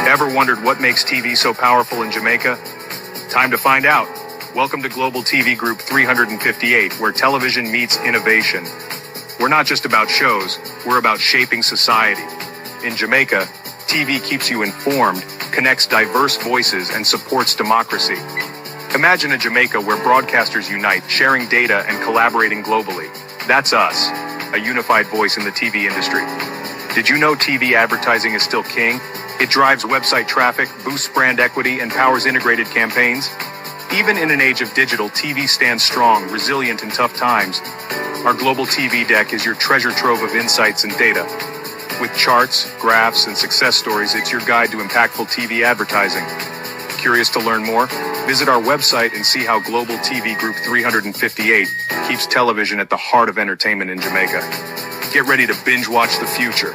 Ever wondered what makes TV so powerful in Jamaica? Time to find out. Welcome to Global TV Group 358, where television meets innovation. We're not just about shows, we're about shaping society. In Jamaica, TV keeps you informed, connects diverse voices, and supports democracy. Imagine a Jamaica where broadcasters unite, sharing data and collaborating globally. That's us, a unified voice in the TV industry. Did you know TV advertising is still king? It drives website traffic, boosts brand equity, and powers integrated campaigns. Even in an age of digital, TV stands strong, resilient in tough times. Our global TV deck is your treasure trove of insights and data. With charts, graphs, and success stories, it's your guide to impactful TV advertising. Curious to learn more? Visit our website and see how Global TV Group 358 keeps television at the heart of entertainment in Jamaica. Get ready to binge watch the future.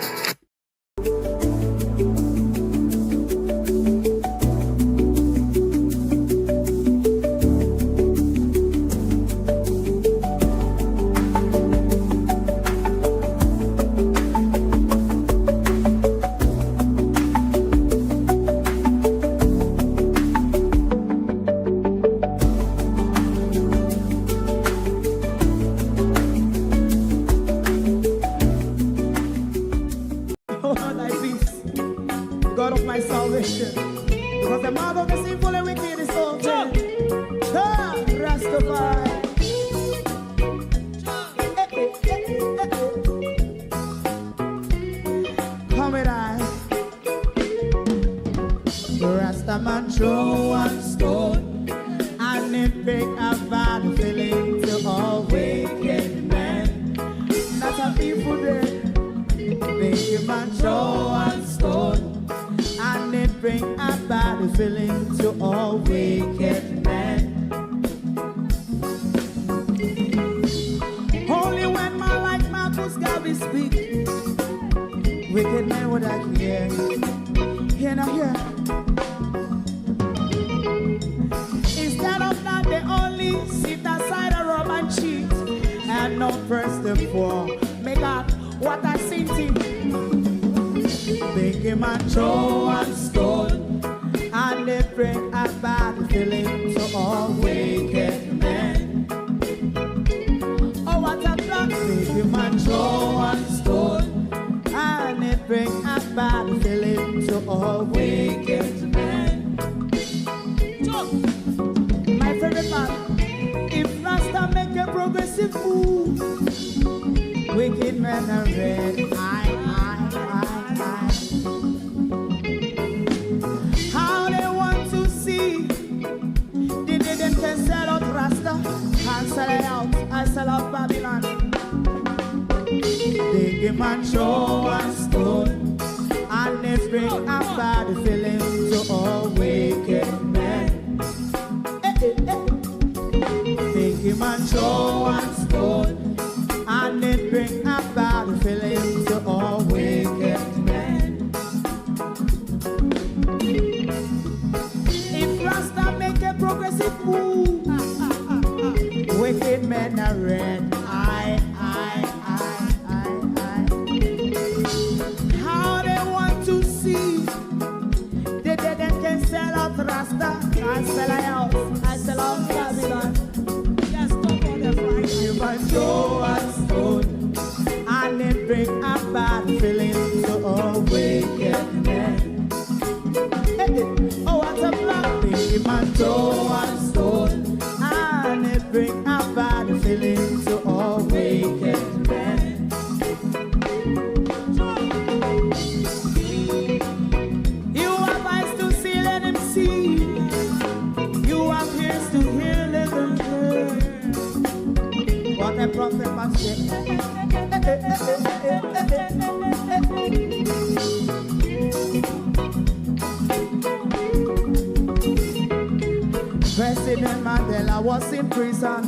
President Mandela was in prison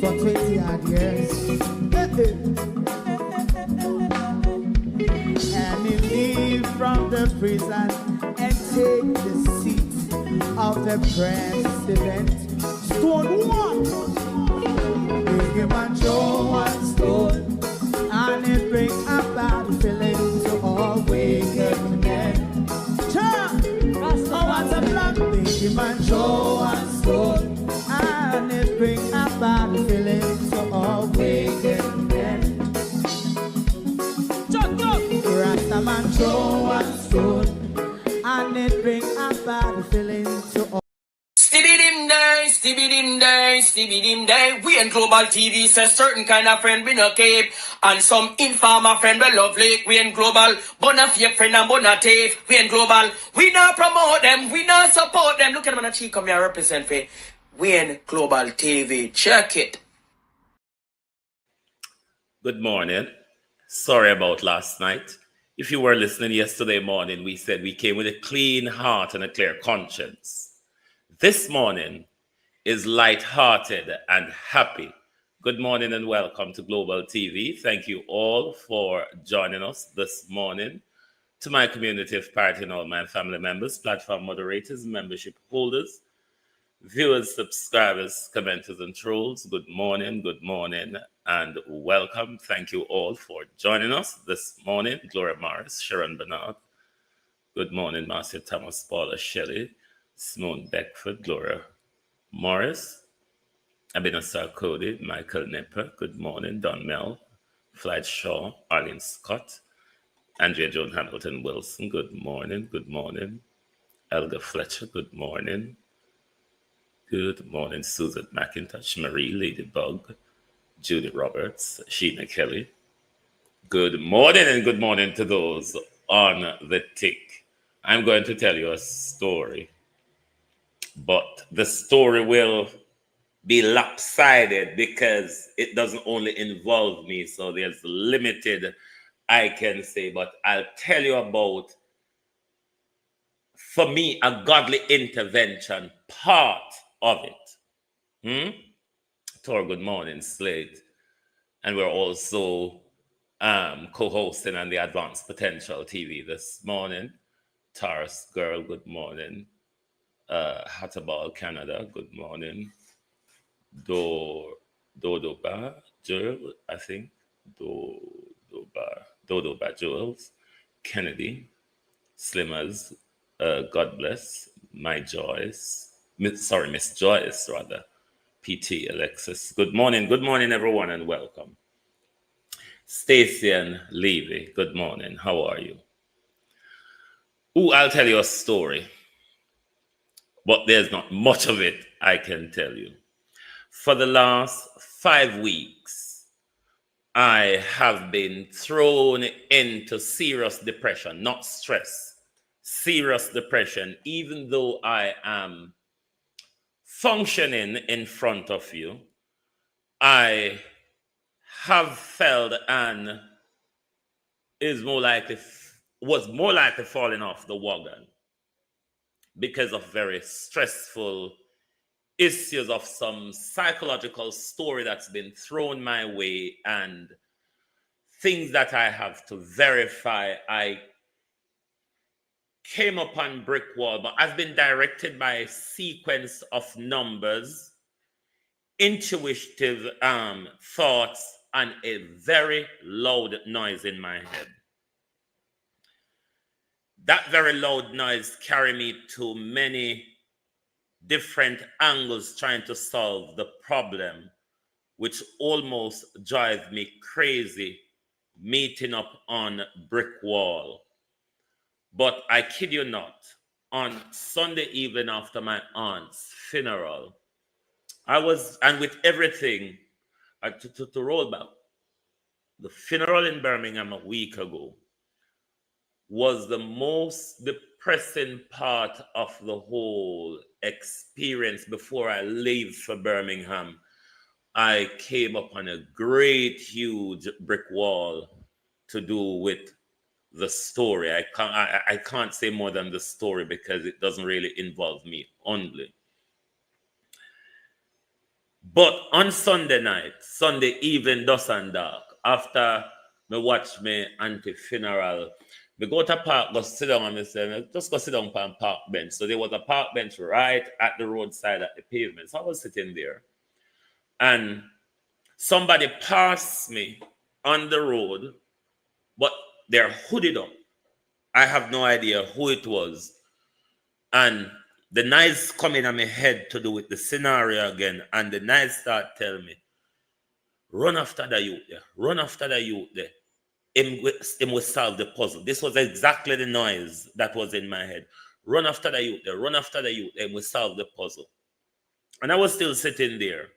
for 20 odd years. And he leave from the prison and take the seat of the president. Stone one, big him and show one stone, and it bring about the feeling to all wicked men. a man throw a stone, and it bring a bad feeling to all. Stibby dim day. We in Global TV says certain kind of friend we no keep, and some informer friend we lovely. We in Global, bona fide friend and bona tape. We in Global, we not promote them, we not support them. Look at them on the cheek, come here represent for. We in Global TV, check it. Good morning. Sorry about last night. If you were listening yesterday morning, we said we came with a clean heart and a clear conscience. This morning is light-hearted and happy. Good morning and welcome to Global TV. Thank you all for joining us this morning. To my community of party and all my family members, platform moderators, membership holders, viewers, subscribers, commenters, and trolls, good morning, and welcome. Thank you all for joining us this morning. Gloria Morris, Sharon Bernard. Good morning, Marcia Thomas, Paula Shelley, Simone Beckford, Gloria Morris, Abinasar Cody, Michael Nipper. Good morning, Don Mel, Flight Shaw, Arlene Scott, Andrea Joan Hamilton Wilson. Good morning, Elga Fletcher. Good morning, Susan McIntosh, Marie Ladybug, Judy Roberts, Sheena Kelly. Good morning and good morning to those on the tick. I'm going to tell you a story, but the story will be lopsided because it doesn't only involve me, so there's limited I can say, but I'll tell you about, for me, a godly intervention part of it. Tor, good morning, Slate. And we're also co-hosting on the Advanced Potential TV this morning. Taurus Girl, good morning. Hatterball Canada, good morning. Dodoba Joel, I think. Dodoba Joels. Kennedy. Slimmers, God bless. Miss Joyce, rather. PT Alexis. Good morning, everyone, and welcome. Stacy and Levy, good morning. How are you? I'll tell you a story, but there's not much of it I can tell you. For the last 5 weeks, I have been thrown into serious depression, not stress, serious depression, even though I am functioning in front of you. I have felt and was more likely falling off the wagon because of very stressful issues of some psychological story that's been thrown my way and things that I have to verify. I came upon brick wall, but I've been directed by a sequence of numbers, intuitive thoughts, and a very loud noise in my head. That very loud noise carried me to many different angles trying to solve the problem, which almost drives me crazy, meeting up on brick wall. But I kid you not, on Sunday evening after my aunt's funeral, and with everything, to roll back, the funeral in Birmingham a week ago was the most depressing part of the whole experience. Before I leave for Birmingham, I came upon a great, huge brick wall to do with the story. I can't say more than the story because it doesn't really involve me only. But on Sunday night, Sunday evening, dusk and dark, after me watch me auntie funeral, me go to park, go sit down, and me say, just go sit down on park bench. So there was a park bench right at the roadside at the pavement. So I was sitting there, and somebody passed me on the road, but they're hooded up. I have no idea who it was. And the noise coming on my head to do with the scenario again. And the noise start telling me, run after the youth there. Run after the youth there. him will solve the puzzle. This was exactly the noise that was in my head. Run after the youth there, run after the youth, and we solve the puzzle. And I was still sitting there.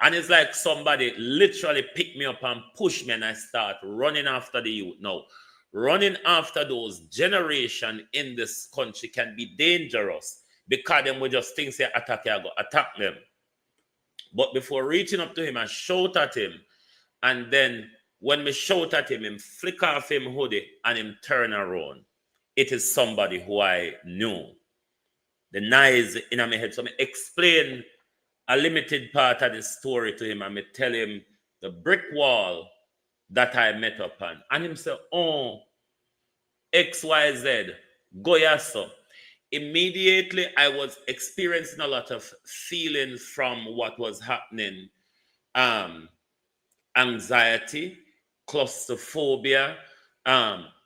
And it's like somebody literally picked me up and pushed me, and I start running after the youth. Now, running after those generation in this country can be dangerous because them will just think say attack you, go attack them. But before reaching up to him, I shout at him, and then when me shout at him flick off him hoodie and him turn around. It is somebody who I knew. The noise in my head. So I explain a limited part of the story to him, and I tell him the brick wall that I met upon. And him say, oh, XYZ, go yasso. Immediately, I was experiencing a lot of feeling from what was happening. Anxiety, claustrophobia,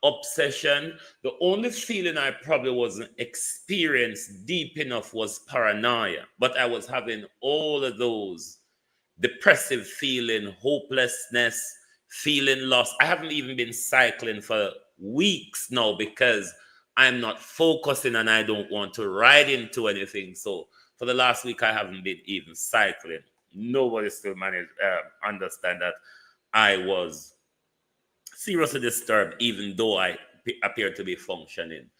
obsession. The only feeling I probably wasn't experienced deep enough was paranoia. But I was having all of those depressive feeling, hopelessness, feeling lost. I haven't even been cycling for weeks now because I'm not focusing and I don't want to ride into anything. So for the last week, I haven't been even cycling. Nobody still managed understand that I was seriously disturbed, even though I appear to be functioning.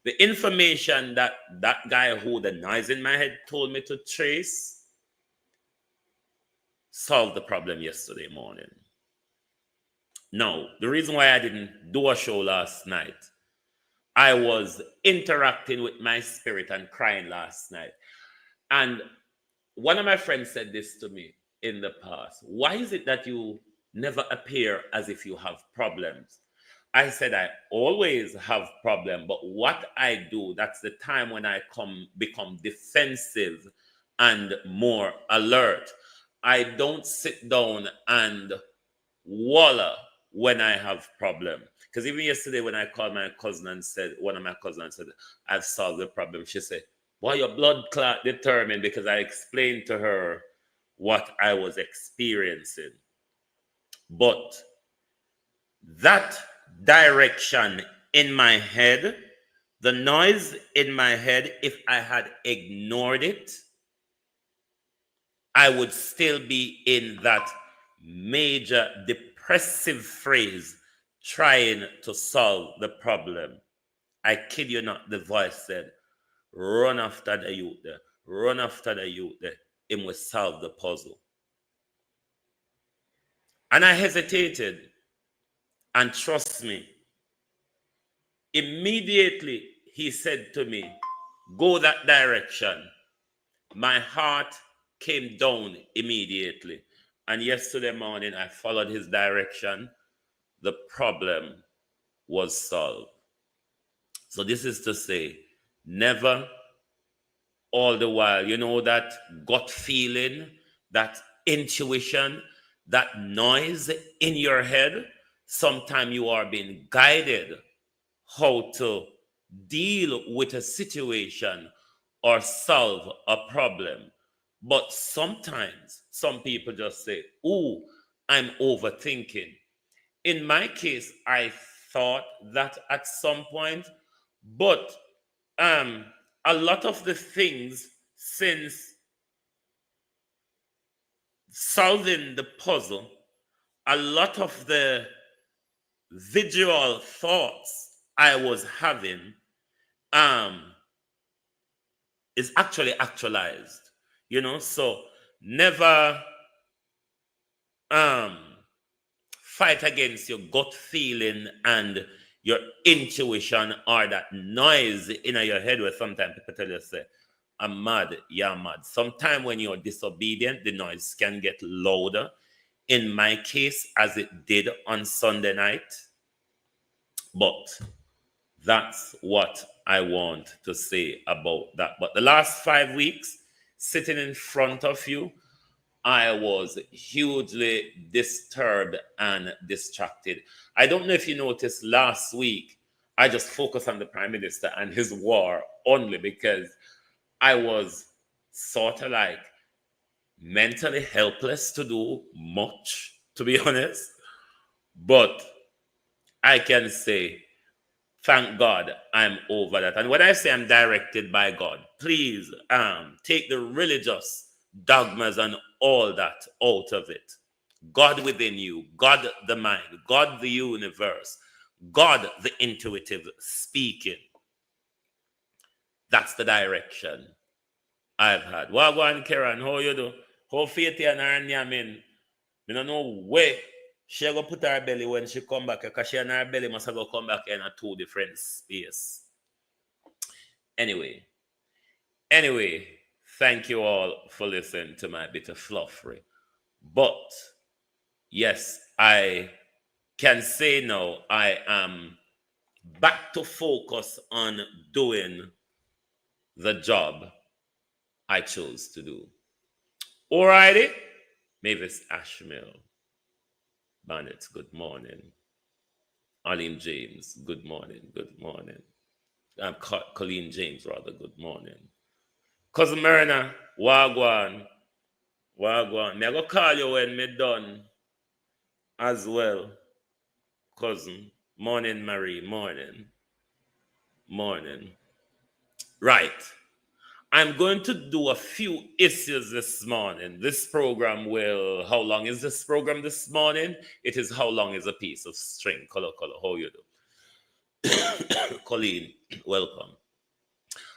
The information that guy who the noise in my head told me to trace solved the problem yesterday morning. Now, the reason why I didn't do a show last night, I was interacting with my spirit and crying last night. And one of my friends said this to me in the past. Why is it that you never appear as if you have problems? I said, I always have problems, but what I do, that's the time when I become defensive and more alert. I don't sit down and wallow when I have problem. Because even yesterday when I called my cousin and said, one of my cousins said, I've solved the problem. She said, boy, your blood clot determined, because I explained to her what I was experiencing. But that direction in my head, the noise in my head, if I had ignored it, I would still be in that major depressive phase trying to solve the problem. I kid you not, the voice said, run after the youth there, run after the youth there, it will solve the puzzle. And I hesitated. And trust me, immediately he said to me, go that direction. My heart came down immediately. And yesterday morning, I followed his direction. The problem was solved. So this is to say, never all the while, you know, that gut feeling, that intuition, that noise in your head, sometimes you are being guided how to deal with a situation or solve a problem. But sometimes some people just say, "Ooh, I'm overthinking." In my case, I thought that at some point, but a lot of the things since solving the puzzle, a lot of the visual thoughts I was having is actually actualized, you know. So never fight against your gut feeling and your intuition or that noise in your head where sometimes people tell you, say, I'm mad, you're mad. Sometimes when you're disobedient, the noise can get louder. In my case, as it did on Sunday night. But that's what I want to say about that. But the last 5 weeks, sitting in front of you, I was hugely disturbed and distracted. I don't know if you noticed last week, I just focused on the Prime Minister and his war only because I was sort of like mentally helpless to do much, to be honest. But I can say, thank God I'm over that. And when I say I'm directed by God, please take the religious dogmas and all that out of it. God within you, God the mind, God the universe, God the intuitive speaking. That's the direction I've had. Wagwan Karen, how you do? How faith and her nyamin? I don't know where she go put her belly when she come back, because she and her belly must have go come back in a two different space. Anyway, thank you all for listening to my bit of fluffery. But yes, I can say now I am back to focus on doing the job I chose to do. Alrighty, Mavis Ashmill, Barnett, good morning. Arlene James, good morning. Colleen James, rather, good morning. Cousin Myrna, Wagwan. Me I go call you when me done as well. Cousin. Morning, Marie. Morning. Right. I'm going to do a few issues this morning. This program will, how long is this program this morning? It is how long is a piece of string. Color, how you do? Colleen, welcome.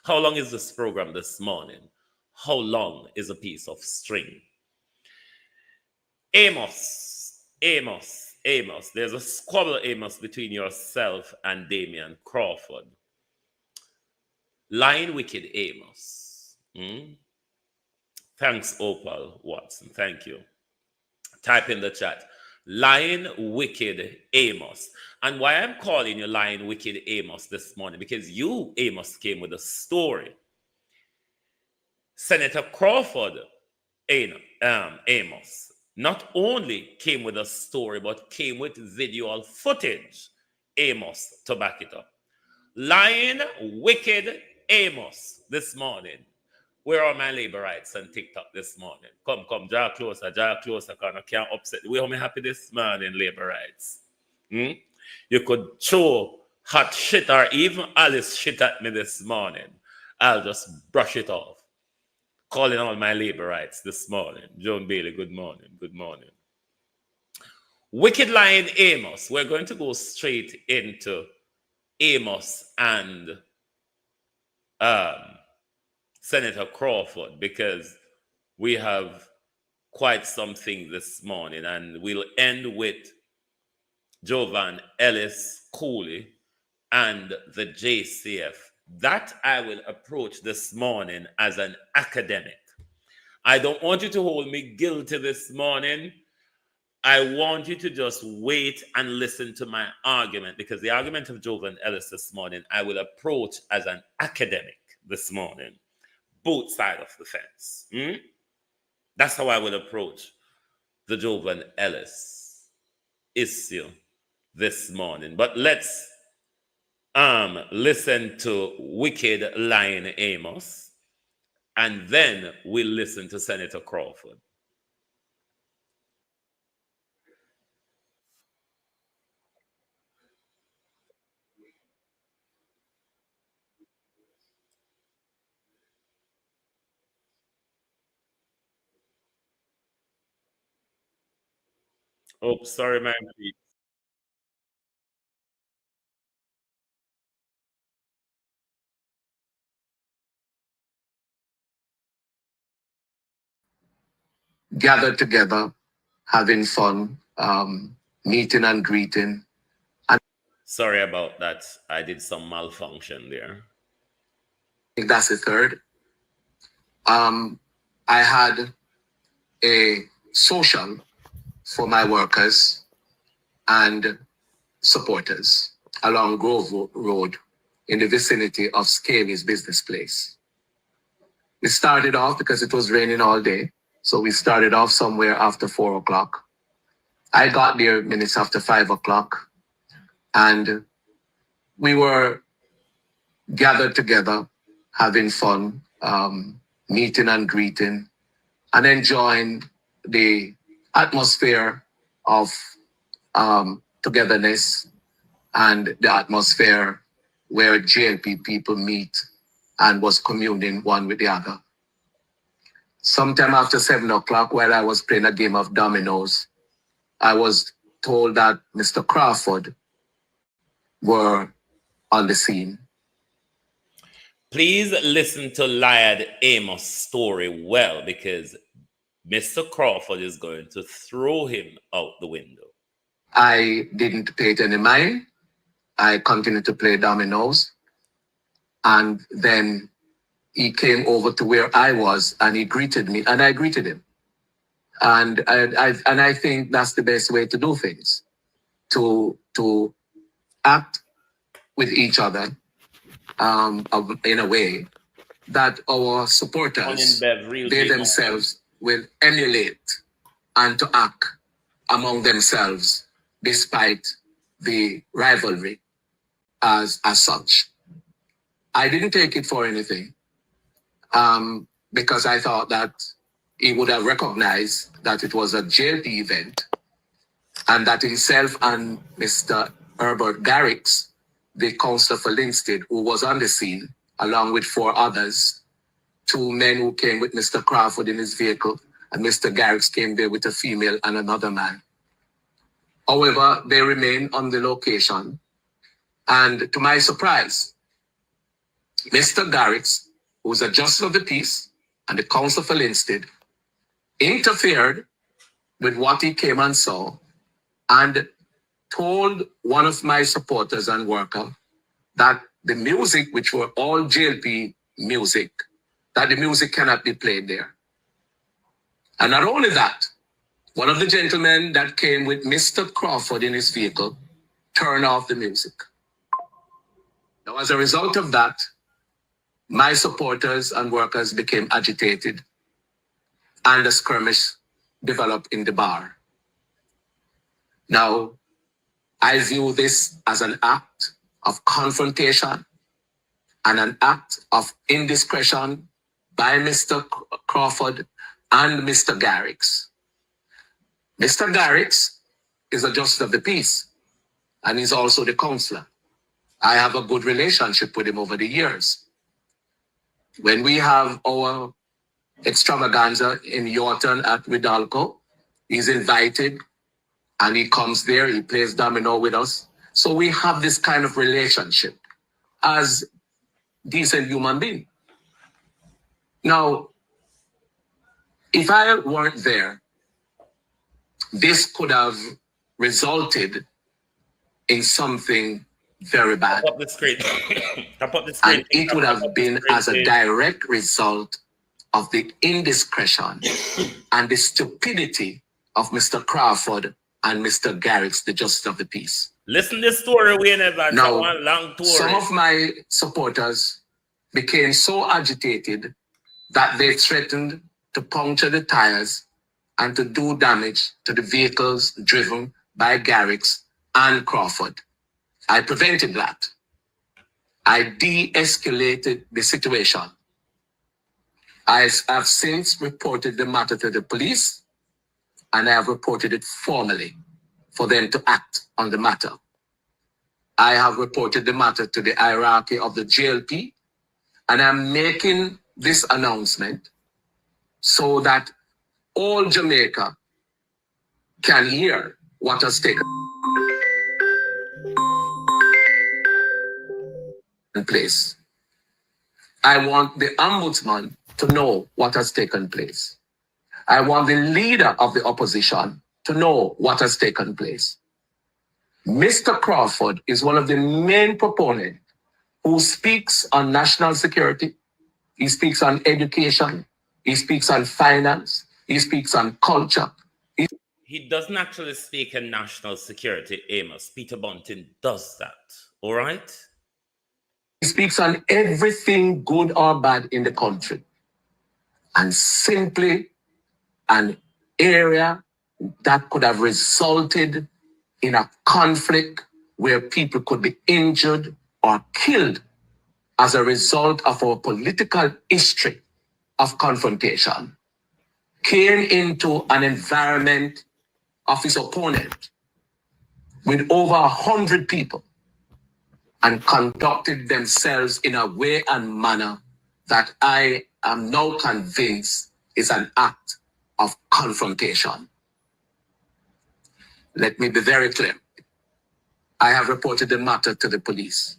How long is this program this morning? How long is a piece of string? Amos. There's a squabble, Amos, between yourself and Damian Crawford. Lying wicked, Amos. Thanks, Opal Watson. Thank you. Type in the chat. Lying wicked, Amos. And why I'm calling you lying wicked, Amos, this morning, because you, Amos, came with a story. Senator Crawford, Amos, not only came with a story, but came with visual footage, Amos, to back it up. Lying wicked, Amos, this morning. Where are my labor rights on TikTok this morning? Come, draw closer, because I can't upset. Where am I happy this morning, labor rights? You could throw hot shit, or even Alice shit at me this morning. I'll just brush it off. Calling all my labor rights this morning. Joan Bailey, good morning. Wicked lying Amos. We're going to go straight into Amos and Senator Crawford, because we have quite something this morning, and we'll end with Jovan Ellis Cooley and the JCF. That I will approach this morning as an academic. I don't want you to hold me guilty this morning. I want you to just wait and listen to my argument, because the argument of Jovan Ellis this morning, I will approach as an academic this morning. Both sides of the fence. That's how I will approach the Jovan Ellis issue this morning. But let's listen to wicked lying Amos, and then we'll listen to Senator Crawford. Oh, sorry, ma'am. Gathered together, having fun, meeting and greeting. Sorry about that. I did some malfunction there. I think that's the third. I had a social for my workers and supporters along Grove Road in the vicinity of Scaly's business place. We started off because it was raining all day. So we started off somewhere after 4 o'clock. I got there minutes after 5 o'clock, and we were gathered together, having fun, meeting and greeting, and enjoying the atmosphere of togetherness and the atmosphere where JLP people meet and was communing one with the other. Sometime after 7 o'clock, while I was playing a game of dominoes, I was told that Mr. Crawford were on the scene. Please listen to Liad Amos' story well, because Mr. Crawford is going to throw him out the window. I didn't pay it any mind. I continued to play dominoes. And then he came over to where I was and he greeted me and I greeted him. And I think that's the best way to do things, to act with each other in a way that our supporters, they themselves will emulate and to act among themselves despite the rivalry as such. I didn't take it for anything because I thought that he would have recognized that it was a JLP event and that himself and Mr. Herbert Garrett, the counselor for Linstead, who was on the scene, along with 4 others, 2 men who came with Mr. Crawford in his vehicle, and Mr. Garrett came there with a female and another man. However, they remained on the location. And to my surprise, Mr. Garrett, who was a justice of the peace and the counsel for Linstead, interfered with what he came and saw and told one of my supporters and workers that the music, which were all JLP music, that the music cannot be played there. And not only that, one of the gentlemen that came with Mr. Crawford in his vehicle turned off the music. Now, as a result of that, my supporters and workers became agitated and a skirmish developed in the bar. Now, I view this as an act of confrontation and an act of indiscretion by Mr. Crawford and Mr. Garrett. Mr. Garrett is a justice of the peace and he's also the counselor. I have a good relationship with him over the years. When we have our extravaganza in Yorton at Ridalco, he's invited and he comes there, he plays domino with us. So we have this kind of relationship as decent human beings. Now, if I weren't there, this could have resulted in something very bad. Tap up the screen. Tap up the screen. And it would have been as a direct result of the indiscretion and the stupidity of Mr. Crawford and Mr. Garrett, the justice of the peace. Listen to this story, we never now, one long tour. Some of my supporters became so agitated that they threatened to puncture the tires and to do damage to the vehicles driven by Garrett and Crawford. I prevented that. I de-escalated the situation. I have since reported the matter to the police, and I have reported it formally for them to act on the matter. I have reported the matter to the hierarchy of the JLP, and I'm making this announcement so that all Jamaica can hear what has taken place. I want the ombudsman to know what has taken place. I want the leader of the opposition to know what has taken place. Mr. Crawford is one of the main proponents who speaks on national security. He speaks on education. He speaks on finance. He speaks on culture. He doesn't actually speak in national security, Amos. Peter Bunting does that, all right? He speaks on everything good or bad in the country. And simply an area that could have resulted in a conflict where people could be injured or killed as a result of our political history of confrontation came into an environment of his opponent with over 100 people and conducted themselves in a way and manner that I am now convinced is an act of confrontation. Let me be very clear. I have reported the matter to the police.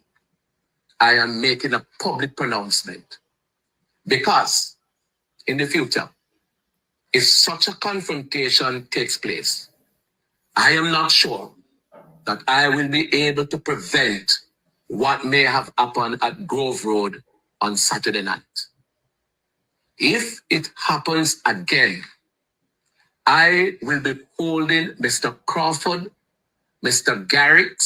I am making a public pronouncement because in the future, if such a confrontation takes place, I am not sure that I will be able to prevent what may have happened at Grove Road on Saturday night. If it happens again, I will be holding Mr. Crawford, Mr. Garrett,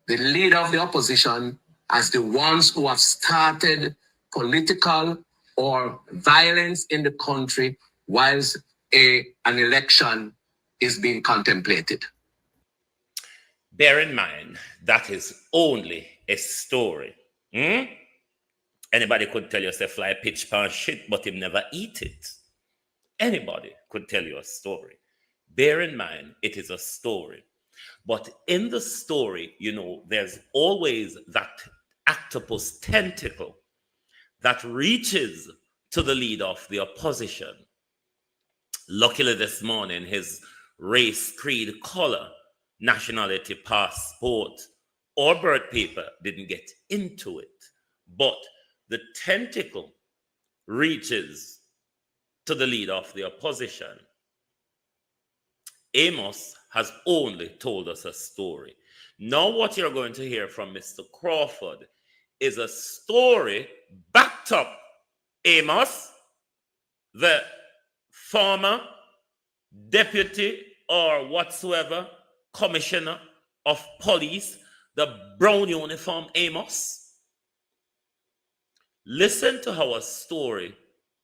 the leader of the opposition, as the ones who have started political or violence in the country whilst an election is being contemplated. Bear in mind, that is only a story. Anybody could tell you, say, fly pitch pan shit, but him never eat it. Anybody could tell you a story. Bear in mind, it is a story. But in the story, you know, there's always that octopus tentacle that reaches to the leader of the opposition. Luckily this morning, his race, creed, color, nationality, passport, or birth paper didn't get into it. But the tentacle reaches to the leader of the opposition. Amos has only told us a story. Now what you're going to hear from Mr. Crawford is a story backed up. Amos, the former deputy or whatsoever commissioner of police, the brown uniform Amos. Listen to how a story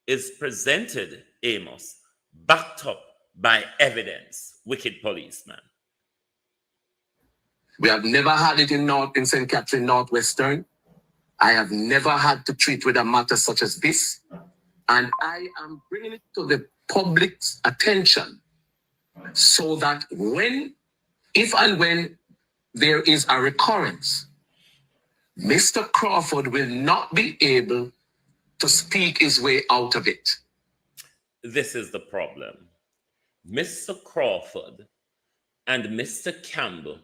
is presented, Amos, backed up by evidence, wicked policeman. We have never had it in St. Catherine Northwestern. I have never had to treat with a matter such as this. And I am bringing it to the public's attention so that if and when there is a recurrence, Mr. Crawford will not be able to speak his way out of it. This is the problem. Mr. Crawford and Mr. Campbell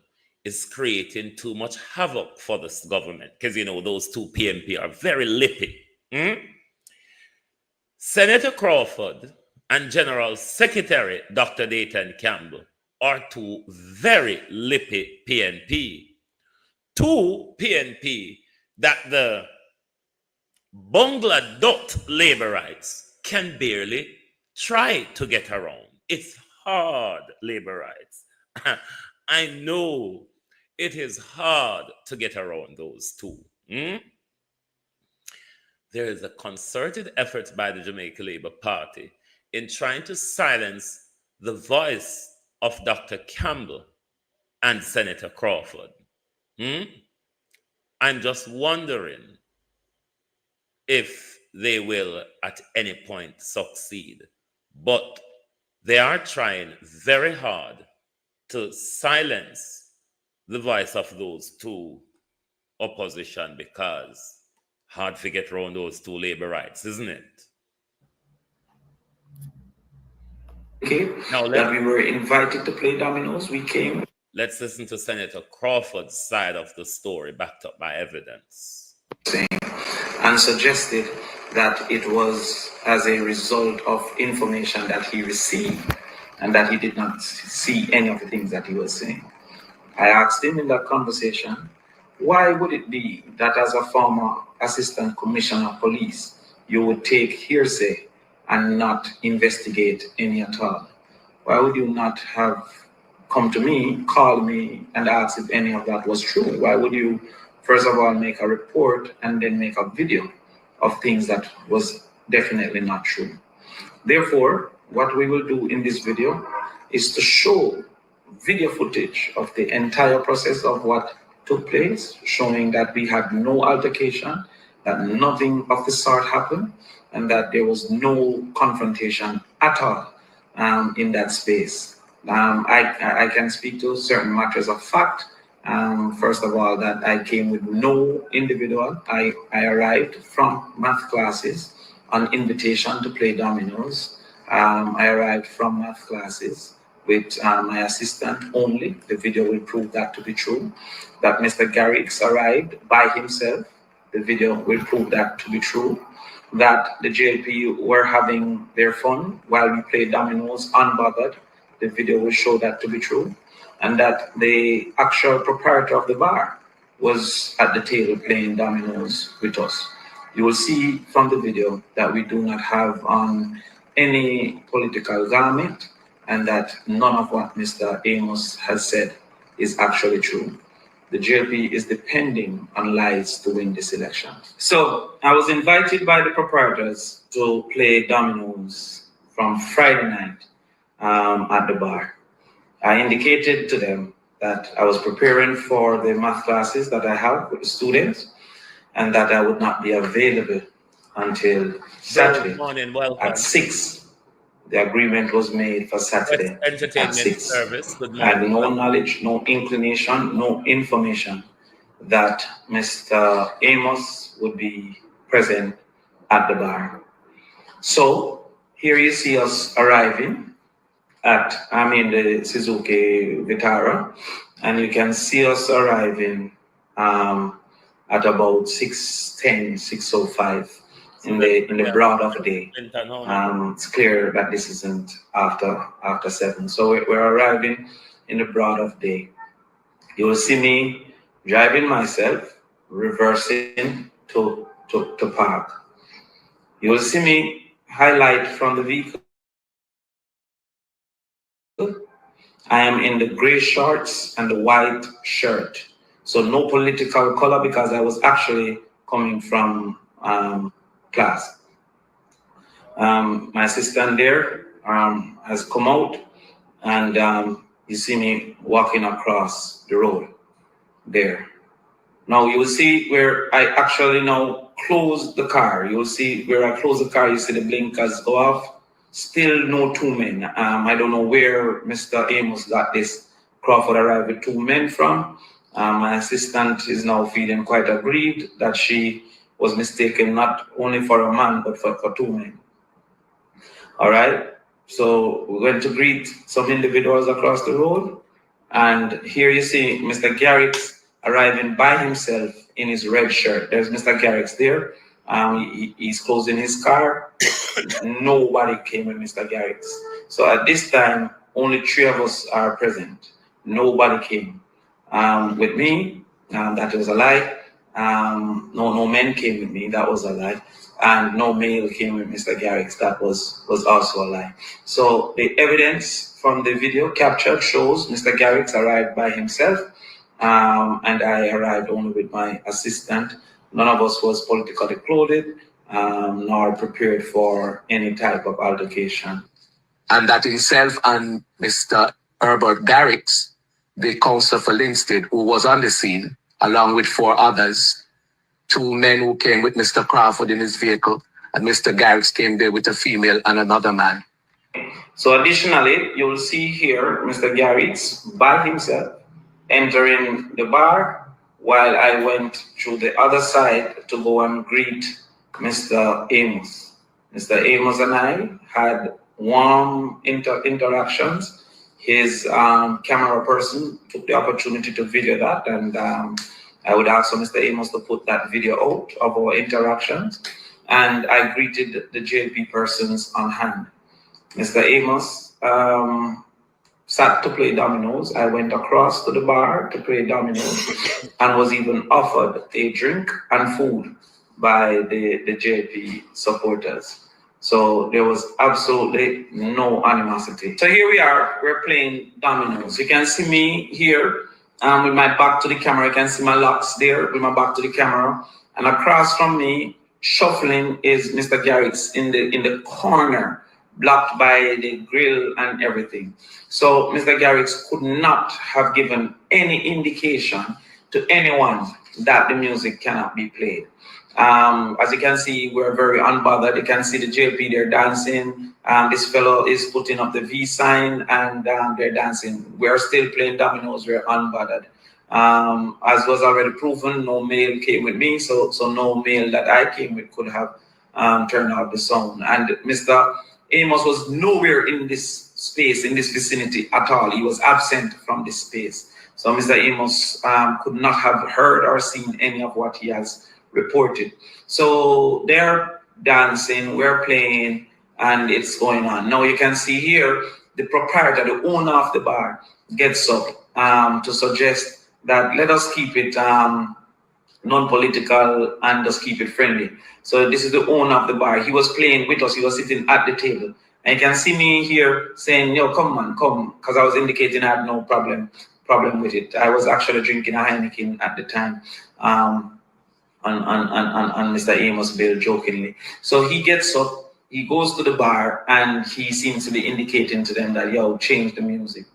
is creating too much havoc for this government because, you know, those two PNP are very lippy. Senator Crawford and General Secretary Dr. Dayton Campbell are two very lippy PNP. Two PNP that the Bangladesh labor rights can barely try to get around. It's hard, labor rights. I know it is hard to get around those two. There is a concerted effort by the Jamaica Labour Party in trying to silence the voice of Dr. Campbell and Senator Crawford. I'm just wondering if they will at any point succeed. But they are trying very hard to silence the voice of those two opposition because hard to get around those two labor rights, isn't it? Okay, now that we were invited to play dominoes, we came. Let's listen to Senator Crawford's side of the story backed up by evidence. And suggested that it was as a result of information that he received and that he did not see any of the things that he was saying. I asked him in that conversation, why would it be that as a former assistant commissioner of police, you would take hearsay and not investigate any at all? Why would you not have come to me, call me, and ask if any of that was true? Why would you, first of all, make a report and then make a video of things that was definitely not true? Therefore, what we will do in this video is to show video footage of the entire process of what took place, showing that we had no altercation, that nothing of the sort happened, and that there was no confrontation at all in that space. I can speak to certain matters of fact First of all, that I came with no individual. I arrived from math classes on invitation to play dominoes. I arrived from math classes with my assistant only. The video will prove that to be true. That Mr. Garrett arrived by himself. The video will prove that to be true. That the JLP were having their fun while we played dominoes unbothered. The video will show that to be true. And that the actual proprietor of the bar was at the table playing dominoes with us. You will see from the video that we do not have on any political garment, and that none of what Mr. Amos has said is actually true. The JLP is depending on lies to win this election. So I was invited by the proprietors to play dominoes from Friday night at the bar. I indicated to them that I was preparing for the math classes that I have with the students, and that I would not be available until Saturday at 6. The agreement was made for Saturday at 6. Service. I had no knowledge, no inclination, no information that Mr. Amos would be present at the bar. So here you see us arriving I'm in the Suzuki Vitara, and you can see us arriving at about 6:10, 6:05 in the broad of the day. It's clear that this isn't after 7. So we're arriving in the broad of day. You will see me driving myself, reversing to park. You will see me highlight from the vehicle. I am in the gray shorts and the white shirt. So no political color, because I was actually coming from class. My assistant there has come out, and you see me walking across the road there. Now you will see where I actually now close the car. You will see where I close the car, you see the blinkers go off. Still no 2 men. I don't know where Mr. Amos got this Crawford arrived with 2 men from. My assistant is now feeling quite aggrieved that she was mistaken not only for a man, but for 2 men. All right. So we went to greet some individuals across the road. And here you see Mr. Garrett arriving by himself in his red shirt. There's Mr. Garrett there. He's closing his car. Nobody came with Mr. Garrett. So at this time, only 3 of us are present. Nobody came with me. That was a lie. No men came with me. That was a lie. And no male came with Mr. Garrett. That was also a lie. So the evidence from the video captured shows Mr. Garrett arrived by himself, and I arrived only with my assistant. None of us was politically clothed, nor prepared for any type of altercation. And that himself and Mr. Herbert Garrett, the counsel for Linstead, who was on the scene, along with 4 others, 2 men who came with Mr. Crawford in his vehicle, and Mr. Garrett came there with a female and another man. So additionally, you will see here Mr. Garrett by himself entering the bar, while I went through the other side to go and greet Mr. Amos. Mr. Amos and I had warm interactions. His camera person took the opportunity to video that, and I would ask Mr. Amos to put that video out of our interactions. And I greeted the JLP persons on hand. Mr. Amos sat to play dominoes. I went across to the bar to play dominoes and was even offered a drink and food by the JLP supporters. So there was absolutely no animosity. So here we are, we're playing dominoes. You can see me here with my back to the camera. You can see my locks there with my back to the camera. And across from me, shuffling is Mr. Garrett in the corner, blocked by the grill and everything. So Mr. Garrett could not have given any indication to anyone that the music cannot be played. As you can see, we're very unbothered. You can see the JLP, they're dancing. This fellow is putting up the V sign, and they're dancing. We're still playing dominoes, we're unbothered. As was already proven, no male came with me, so no male that I came with could have turned out the sound. And Mr. Amos was nowhere in this space, in this vicinity at all. He was absent from this space. So Mr. Amos could not have heard or seen any of what he has reported. So they're dancing, we're playing, and it's going on. Now you can see here the proprietor, the owner of the bar, gets up to suggest that let us keep it non-political and just keep it friendly. So this is the owner of the bar. He was playing with us. He was sitting at the table. And you can see me here saying, yo, come on, come. Because I was indicating I had no problem with it. I was actually drinking a Heineken at the time on Mr. Amos' bill, jokingly. So he gets up, he goes to the bar, and he seems to be indicating to them that, yo, change the music.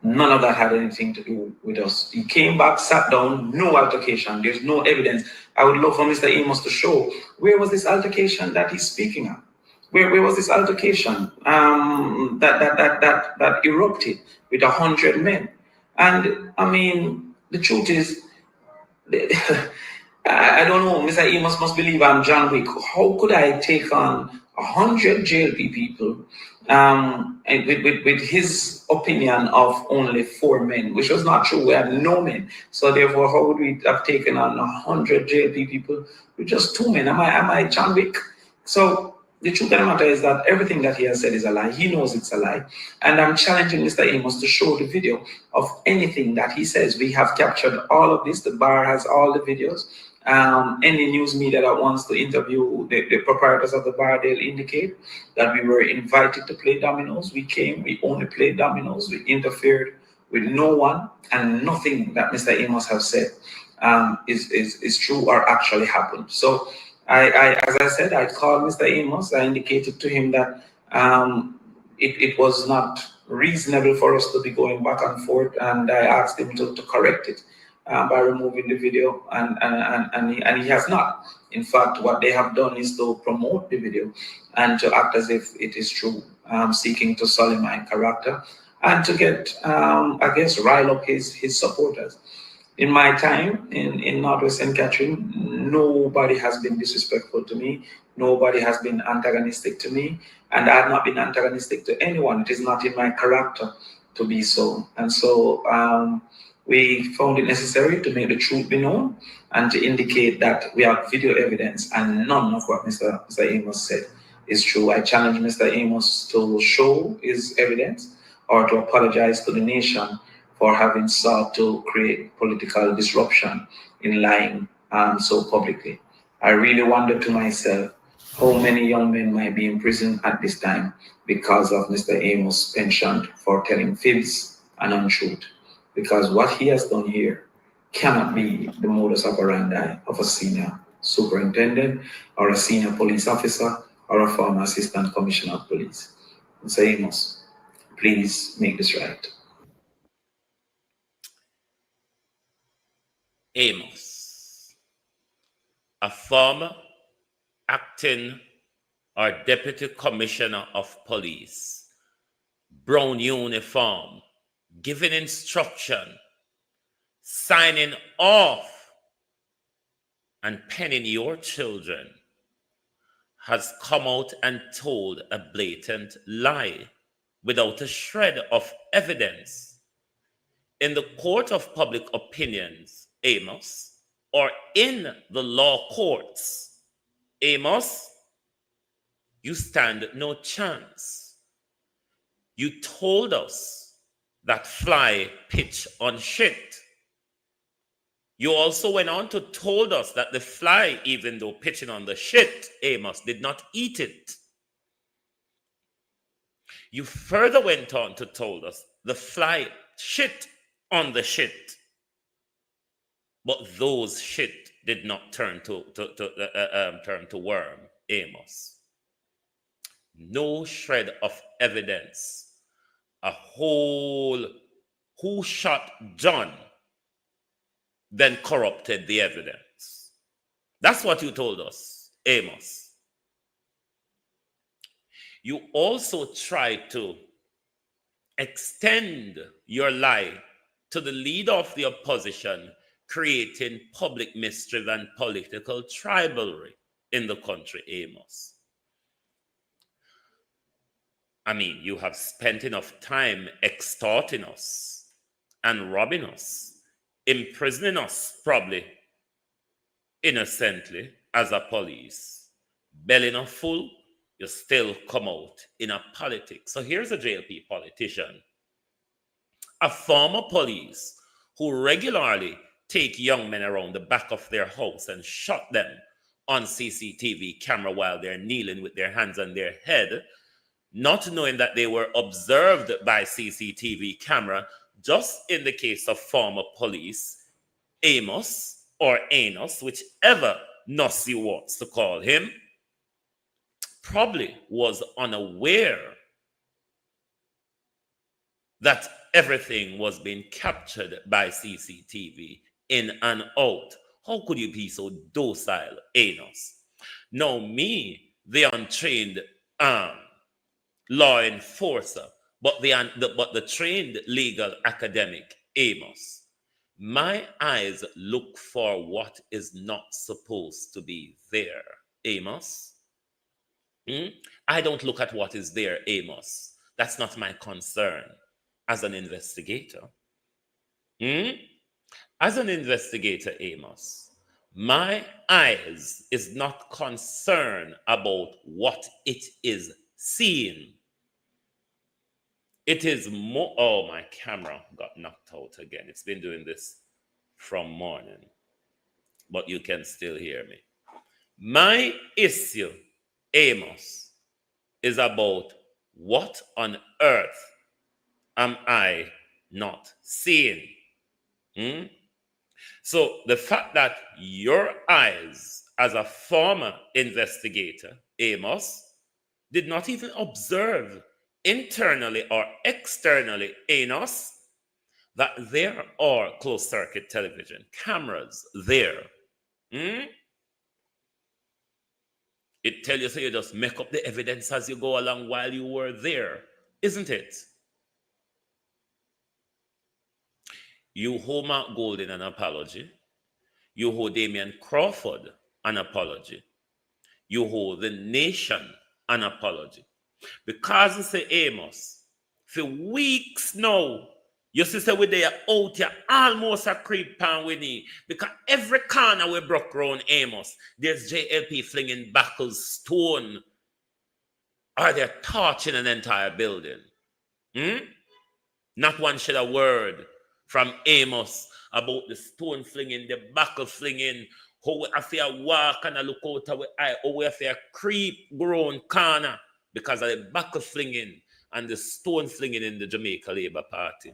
None of that had anything to do with us. He came back, sat down, no altercation. There's no evidence. I would love for Mr. Amos to show where was this altercation that he's speaking of. Where was this altercation that erupted with 100 men? And I mean, the truth is, I don't know. Mr. Amos must believe I'm John Wick. How could I take on 100 JLP people and with his opinion of only 4 men, which was not true? We had no men. So therefore, how would we have taken on 100 JLP people with just 2 men? Am I John Wick? So the truth of the matter is that everything that he has said is a lie. He knows it's a lie. And I'm challenging Mr. Amos to show the video of anything that he says. We have captured all of this. The bar has all the videos. Any news media that wants to interview the proprietors of the bar, they'll indicate that we were invited to play dominoes. We came, we only played dominoes. We interfered with no one, and nothing that Mr. Amos has said is true or actually happened. So as I said, I called Mr. Amos. I indicated to him that it was not reasonable for us to be going back and forth, and I asked him to correct it by removing the video, and he has not. In fact, what they have done is to promote the video and to act as if it is true, seeking to sully my character and to get, I guess, rile up his supporters. In my time in Northwest St. Catherine, nobody has been disrespectful to me. Nobody has been antagonistic to me, and I have not been antagonistic to anyone. It is not in my character to be so. And so we found it necessary to make the truth be known and to indicate that we have video evidence, and none of what Mr. Amos said is true. I challenge Mr. Amos to show his evidence or to apologize to the nation for having sought to create political disruption in lying so publicly. I really wonder to myself how many young men might be in prison at this time because of Mr. Amos' penchant for telling fibs and untruth. Because what he has done here cannot be the modus operandi of a senior superintendent or a senior police officer or a former assistant commissioner of police. Mr. Amos, please make this right. Amos, a former acting or deputy commissioner of police, brown uniform, giving instruction, signing off, and penning your children, has come out and told a blatant lie without a shred of evidence. In the court of public opinions, Amos, or in the law courts, Amos, you stand no chance. You told us that fly pitch on shit. You also went on to told us that the fly, even though pitching on the shit, Amos did not eat it. You further went on to told us the fly shit on the shit, but those shit did not turn to worm, Amos. No shred of evidence. A whole who shot John then corrupted the evidence. That's what you told us, Amos. You also tried to extend your lie to the leader of the opposition, creating public mischief and political tribalism in the country, Amos. I mean, you have spent enough time extorting us and robbing us, imprisoning us probably innocently as a police. Belly not full, you still come out in a politics. So here's a JLP politician, a former police who regularly take young men around the back of their house and shot them on CCTV camera while they're kneeling with their hands on their head, not knowing that they were observed by CCTV camera, just in the case of former police Amos or Anos, whichever Nossi wants to call him, probably was unaware that everything was being captured by CCTV in and out. How could you be so docile, Anos? Now, me, the untrained law enforcer, but the trained legal academic, Amos, my eyes look for what is not supposed to be there, Amos. I don't look at what is there, Amos. That's not my concern as an investigator. As an investigator, Amos, my eyes is not concerned about what it is seeing. It is more. Oh, my camera got knocked out again. It's been doing this from morning, but you can still hear me. My issue, Amos, is about what on earth am I not seeing? So the fact that your eyes, as a former investigator, Amos, did not even observe internally or externally, Amos, that there are closed circuit television cameras there. It tells you so you just make up the evidence as you go along while you were there, isn't it? You owe Mark Golding an apology. You owe Damian Crawford an apology. You owe the nation an apology. Because you say, Amos, for weeks now, you say we they are out here almost a creep pan with me. Because every corner we broke around Amos, there's JLP flinging buckles, stone, or they're torching an entire building. Not one shed a word from Amos about the stone flinging, the buckle flinging, how we have to walk and look out our eye, how we have to creep grown corner because of the buckle flinging and the stone flinging in the Jamaica Labour Party.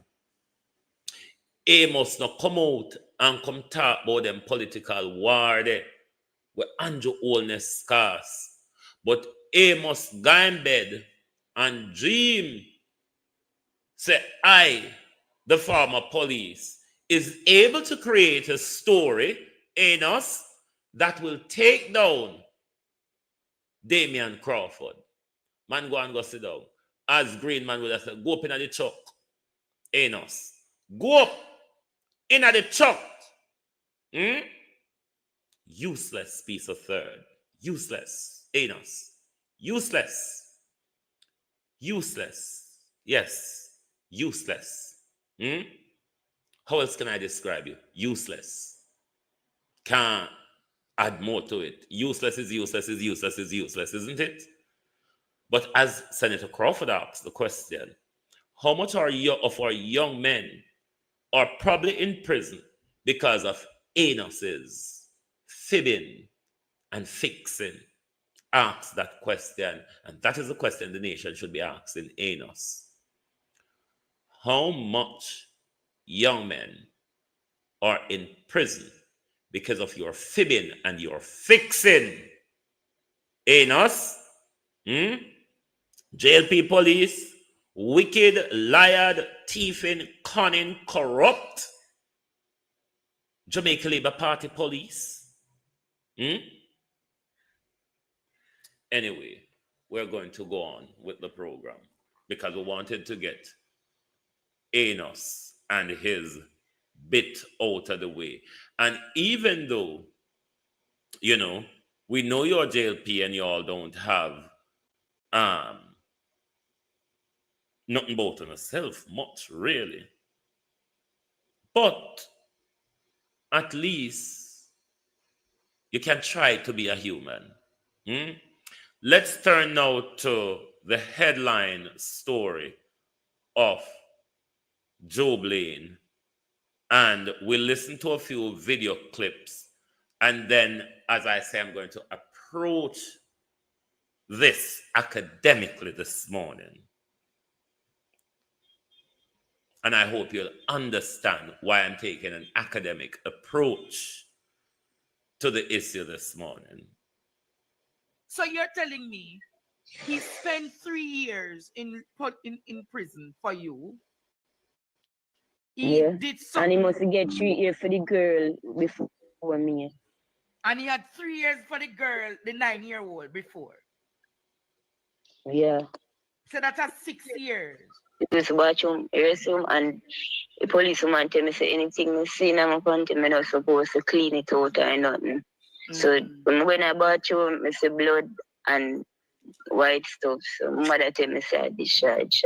Amos now come out and come talk about them political war there with Andrew Holness scars. But Amos go in bed and dream, say, I, the former police, is able to create a story in us that will take down Damian Crawford. Man, go and go sit down. As Green Man would have said, go up in the truck. Enos. Go up in the truck. Useless piece of third. Useless. Enos. Useless. Useless. Yes. Useless. How else can I describe you? Useless. Can't add more to it. Useless is useless is useless is useless, isn't it? But as Senator Crawford asked the question, how much of our young men are probably in prison because of Enos's fibbing and fixing? Ask that question, and that is the question the nation should be asking Enos. How much young men are in prison because of your fibbing and your fixing? Enos, JLP police, wicked, liar, thieving, cunning, corrupt Jamaica Labour Party police. Anyway, we're going to go on with the program because we wanted to get Enos and his bit out of the way. And even though, you know, we know you're JLP and you all don't have nothing about on yourself much, really. But at least you can try to be a human. Let's turn now to the headline story of Job Lane, and we'll listen to a few video clips, and then, as I say, I'm going to approach this academically this morning. And I hope you'll understand why I'm taking an academic approach to the issue this morning. So you're telling me he spent 3 years in prison for you? He did something. And he must get 3 years for the girl before me. And he had 3 years for the girl, the 9-year-old before. Yeah. So that's 6 years. This bathroom, and the policeman tell me say anything I see in my panty, I'm not supposed to clean it out or nothing. So when I go in the bathroom, I see blood and white stuff. So my mother tell me say I discharge.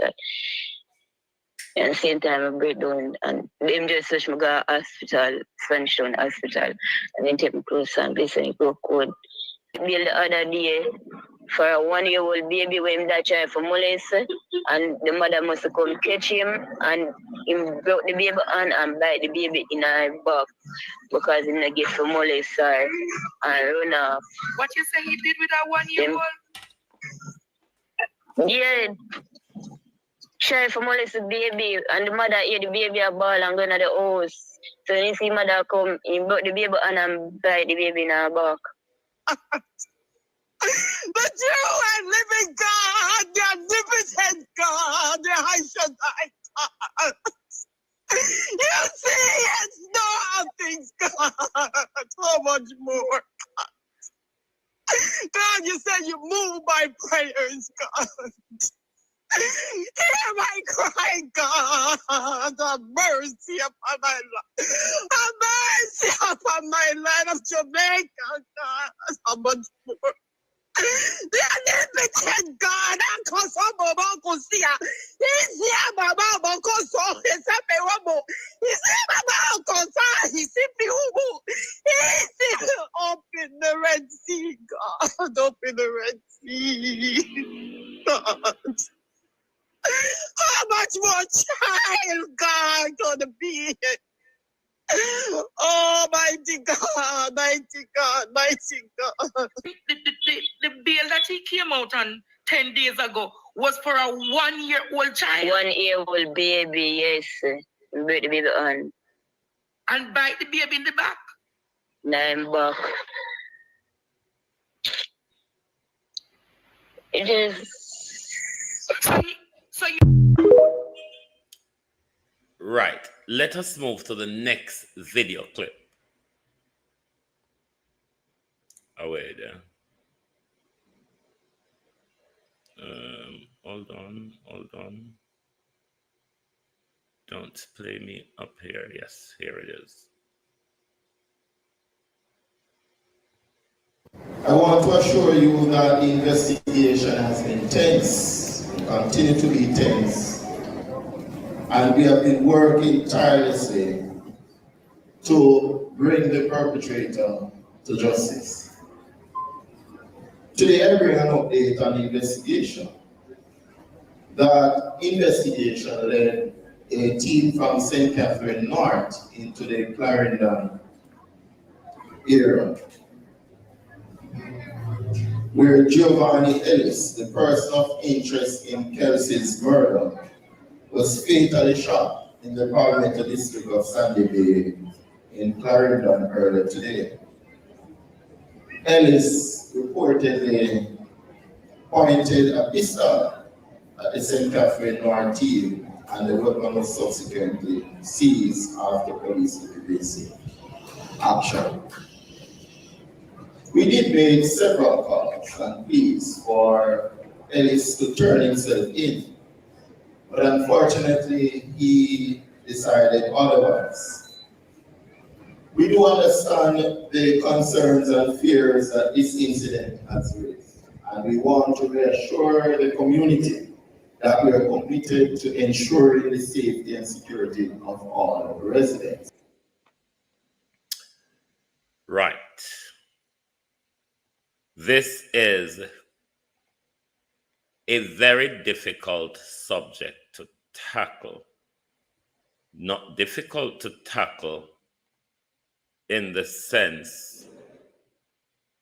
And at the same time I break down, and them just switch me go to hospital, Sunshine Hospital, and then take me close and place and go code. Bill the other day for a 1-year-old baby when that try for molest, and the mother must come catch him, and he broke the baby hand and bite the baby in her back because he not get for molest her and run off. What you say he did with a 1-year-old? Yeah. Try for molest the baby, and the mother hear the baby a ball and go to the house. So when you see mother come, he broke the baby hand and bite the baby in her back. But you are living God, the omnipotent God, the high Shaddai God. You see, it's nothing, God. So much more, God. God, you said you move my prayers, God. Hear my cry, God. Have mercy upon my life. Have mercy upon my land of Jamaica, God. How much more? The omnipotent God, Uncle Sobo, Uncle Sia. He's here, Baba, Uncle So, he's happy, Robo. He's here, Baba, Uncle Sa, he's simply Ubu. He's here. Open the Red Sea, God. Open the Red Sea, God. How much more child, God, gonna be? Oh, mighty God, mighty God, mighty God. The bill that he came out on 10 days ago was for a 1-year-old child. 1-year-old baby, yes. Break the baby on. And bite the baby in the back. Nine back. It is. So you. Right. Let us move to the next video clip. Away there. Hold on. Don't play me up here. Yes, here it is. I want to assure you that the investigation has been tense, continue to be tense, and we have been working tirelessly to bring the perpetrator to justice. Today I bring an update on the investigation. That investigation led a team from St. Catherine North into the Clarendon area, where Giovanni Ellis, the person of interest in Kelsey's murder, was fatally shot in the Parliamentary District of Sandy Bay in Clarendon earlier today. Ellis reportedly pointed a pistol at the St. Catherine North team, and the weapon was subsequently seized after police intervened action. We did make several calls and pleas for Ellis to turn himself in, but unfortunately he decided otherwise. We do understand the concerns and fears that this incident has raised, and we want to reassure the community that we are committed to ensuring the safety and security of all residents. Right. This is a very difficult subject to tackle. Not difficult to tackle in the sense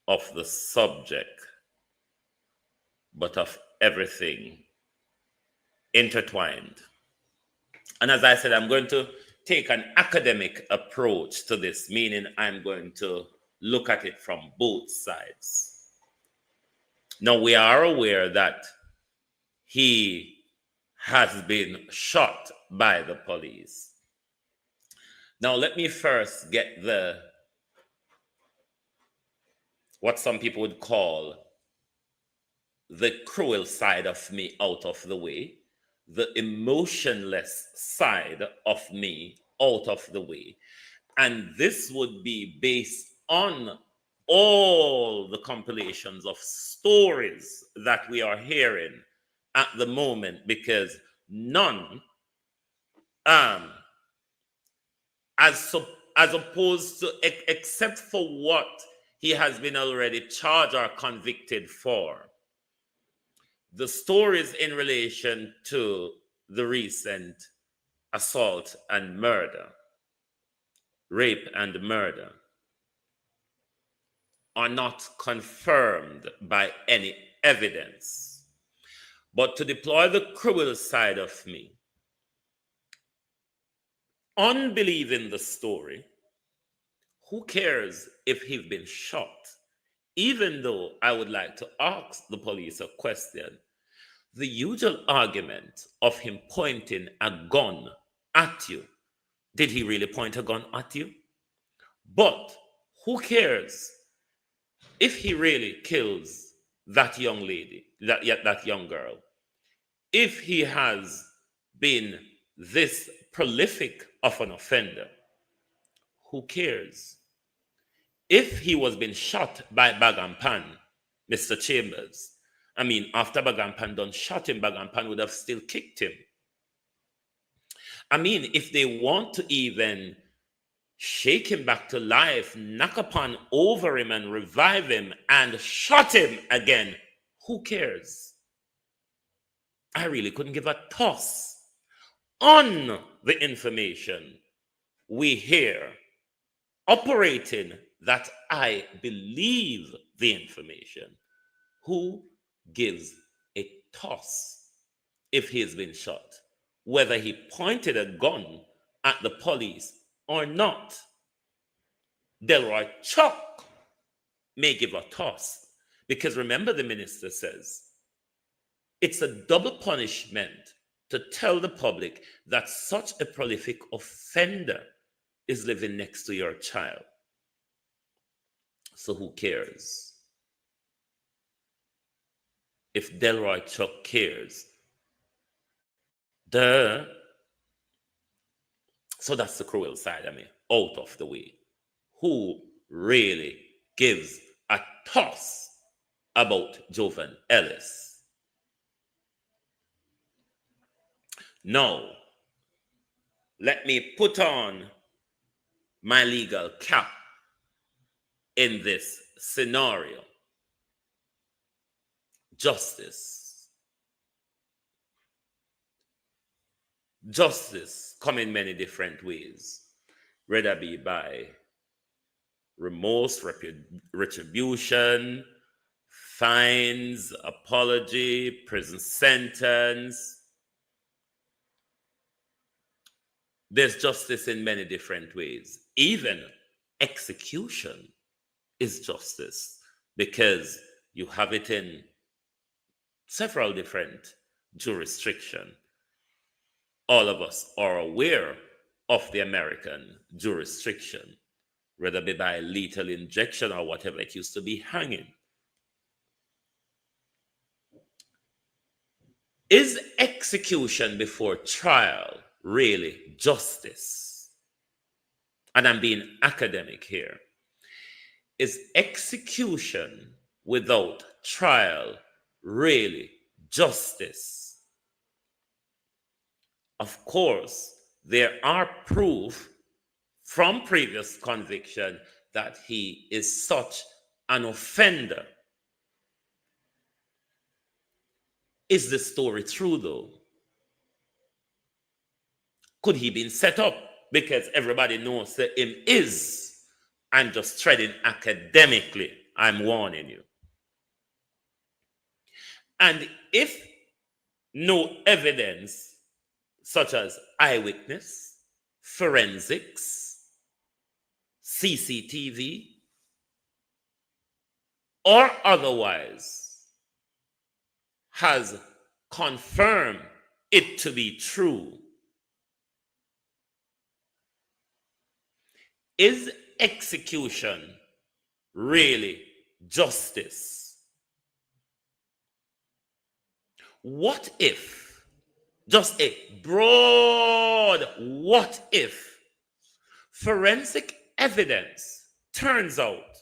of the subject, but of everything intertwined. And as I said, I'm going to take an academic approach to this, meaning I'm going to look at it from both sides. Now, we are aware that he has been shot by the police. Now, let me first get what some people would call the cruel side of me out of the way, the emotionless side of me out of the way. And this would be based on all the compilations of stories that we are hearing at the moment, because none, as opposed to, except for what he has been already charged or convicted for, the stories in relation to the recent assault and murder, rape and murder, are not confirmed by any evidence. But to deploy the cruel side of me, unbelieving the story, who cares if he's been shot? Even though I would like to ask the police a question, the usual argument of him pointing a gun at you, did he really point a gun at you? But who cares if he really kills that young lady, that young girl? If he has been this prolific of an offender, who cares? If he was being shot by Bag and Pan, Mr. Chambers, I mean, after Bag and Pan done shot him, Bag and Pan would have still kicked him. I mean, if they want to even shake him back to life, knock upon over him and revive him and shot him again, who cares? I really couldn't give a toss on the information we hear operating that I believe the information. Who gives a toss if he has been shot, whether he pointed a gun at the police or not? Delroy Chuck may give a toss, because remember, the minister says it's a double punishment to tell the public that such a prolific offender is living next to your child. So who cares? If Delroy Chuck cares, so that's the cruel side of me, out of the way. Who really gives a toss about Jovan Ellis? Now, let me put on my legal cap in this scenario. Justice. Justice come in many different ways, whether be by remorse, retribution, fines, apology, prison sentence. There's justice in many different ways. Even execution is justice, because you have it in several different jurisdictions. All of us are aware of the American jurisdiction, whether it be by lethal injection or whatever. It used to be hanging. Is execution before trial really justice, and I'm being academic here, is execution without trial really justice? Of course, there are proof from previous conviction that he is such an offender. Is the story true though? Could he been set up? Because everybody knows that him is. I'm just treading academically. I'm warning you. And if no evidence, such as eyewitness, forensics, CCTV, or otherwise, has confirmed it to be true, is execution really justice? What if, just a broad what if, forensic evidence turns out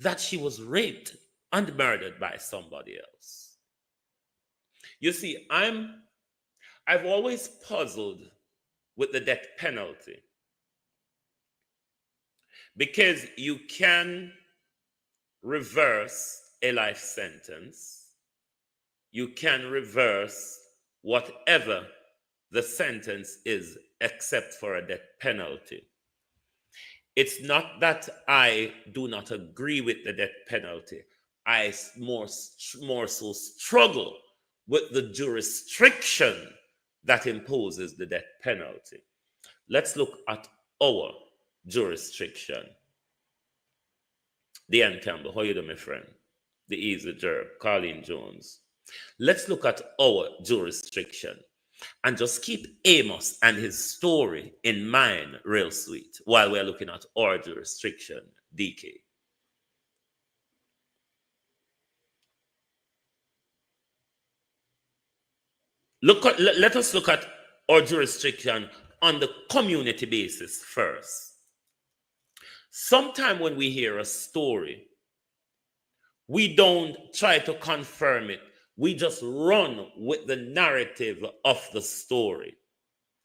that she was raped and murdered by somebody else? You see, I've always puzzled with the death penalty, because you can reverse a life sentence. You can reverse whatever the sentence is, except for a death penalty. It's not that I do not agree with the death penalty. I more so struggle with the jurisdiction that imposes the death penalty. Let's look at our jurisdiction. Deanne Campbell, how you doing, my friend? The Easy Jerk, Colleen Jones. Let's look at our jurisdiction and just keep Amos and his story in mind real sweet while we're looking at our jurisdiction, DK. Let us look at our jurisdiction on the community basis first. Sometime when we hear a story, we don't try to confirm it. We just run with the narrative of the story.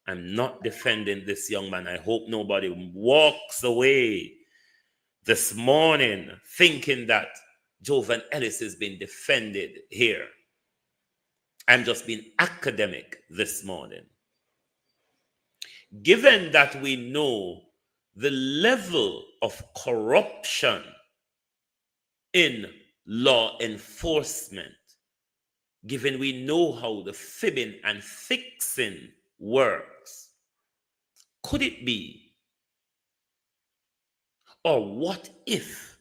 I'm not defending this young man. I hope nobody walks away this morning thinking that Jovan Ellis has been defended here. I'm just being academic this morning. Given that we know the level of corruption in law enforcement, given we know how the fibbing and fixing works, could it be, or what if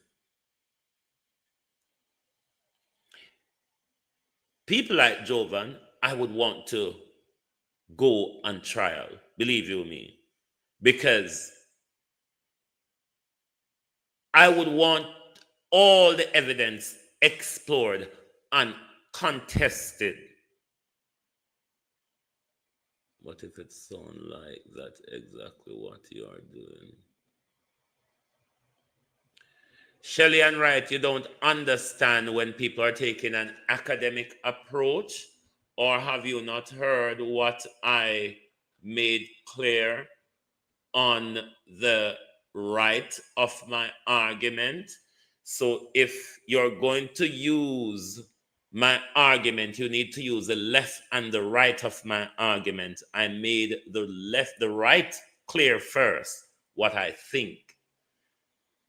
people like Jovan, I would want to go on trial, believe you me, because I would want all the evidence explored and contested. What if it sounds like that's exactly what you are doing? Shelley and Wright, you don't understand when people are taking an academic approach, or have you not heard what I made clear on the right of my argument? So if you're going to use my argument, you need to use the left and the right of my argument. I made the right clear first, what I think.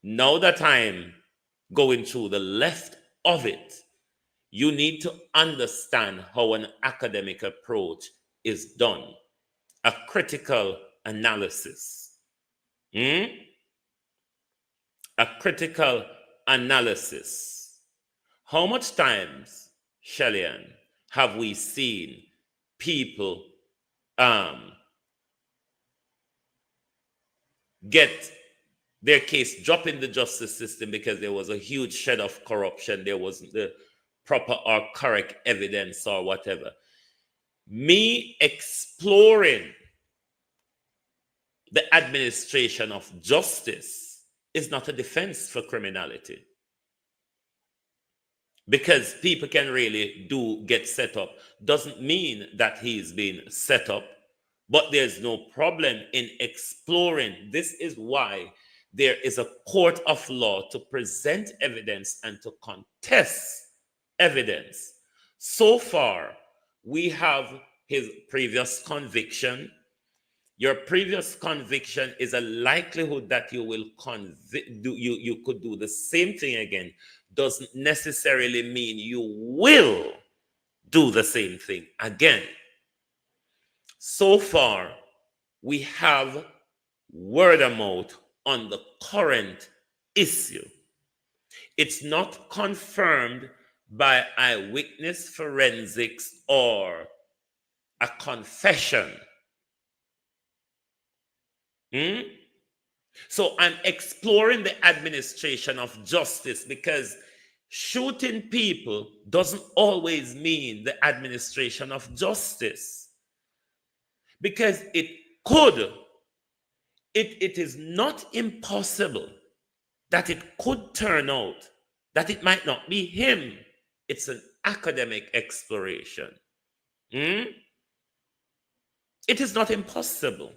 Now that I'm going through the left of it, you need to understand how an academic approach is done. A critical analysis. A critical analysis. How much times, Shellyan, have we seen people get their case dropped in the justice system because there was a huge shed of corruption, there wasn't the proper or correct evidence or whatever? Me exploring the administration of justice is not a defense for criminality. Because people can really get set up doesn't mean that he's been set up, but there's no problem in exploring. This is why there is a court of law to present evidence and to contest evidence. So far, we have his previous conviction. Your previous conviction is a likelihood that you will you could do the same thing again. Doesn't necessarily mean you will do the same thing again. So far, we have word of mouth on the current issue. It's not confirmed by eyewitness forensics or a confession. So I'm exploring the administration of justice because shooting people doesn't always mean the administration of justice. Because it could, it is not impossible that it could turn out that it might not be him. It's an academic exploration. It is not impossible.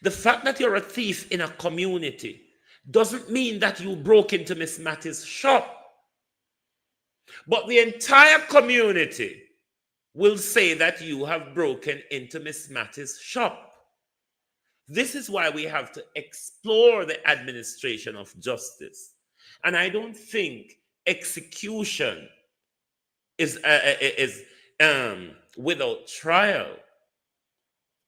The fact that you're a thief in a community doesn't mean that you broke into Miss Matty's shop. But the entire community will say that you have broken into Miss Matty's shop. This is why we have to explore the administration of justice. And I don't think execution is without trial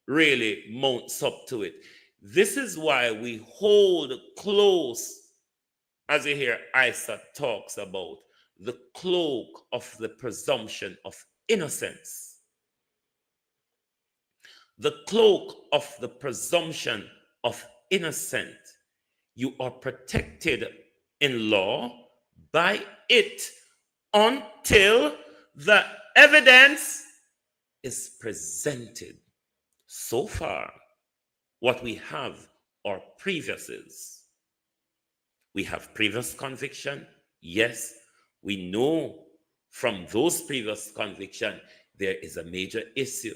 really mounts up to it. This is why we hold close, as you hear Isa talks about, the cloak of the presumption of innocence. The cloak of the presumption of innocence. You are protected in law by it until the evidence is presented. So far, what we have are previouses. We have previous conviction. Yes, we know from those previous convictions there is a major issue.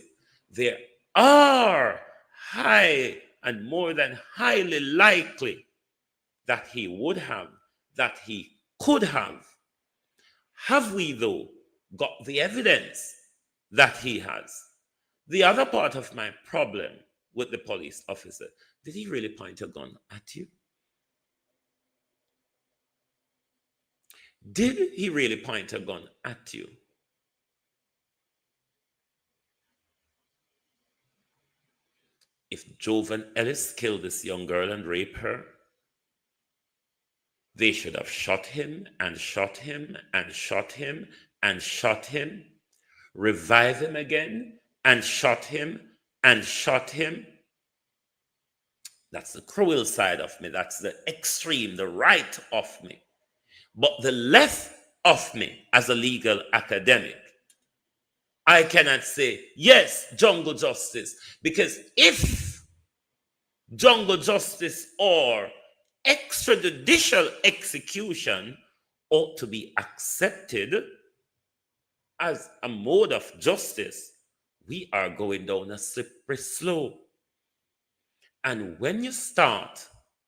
There are high and more than highly likely that he would have, that he could have. Have we, though, got the evidence that he has? The other part of my problem with the police officer, did he really point a gun at you? Did he really point a gun at you? If Jovan Ellis killed this young girl and raped her, they should have shot him and shot him and shot him and shot him, revive him again, and shot him and shot him. That's the cruel side of me. That's the extreme, the right of me. But the left of me as a legal academic, I cannot say, yes, jungle justice. Because if jungle justice or extrajudicial execution ought to be accepted as a mode of justice, we are going down a slippery slope. And when you start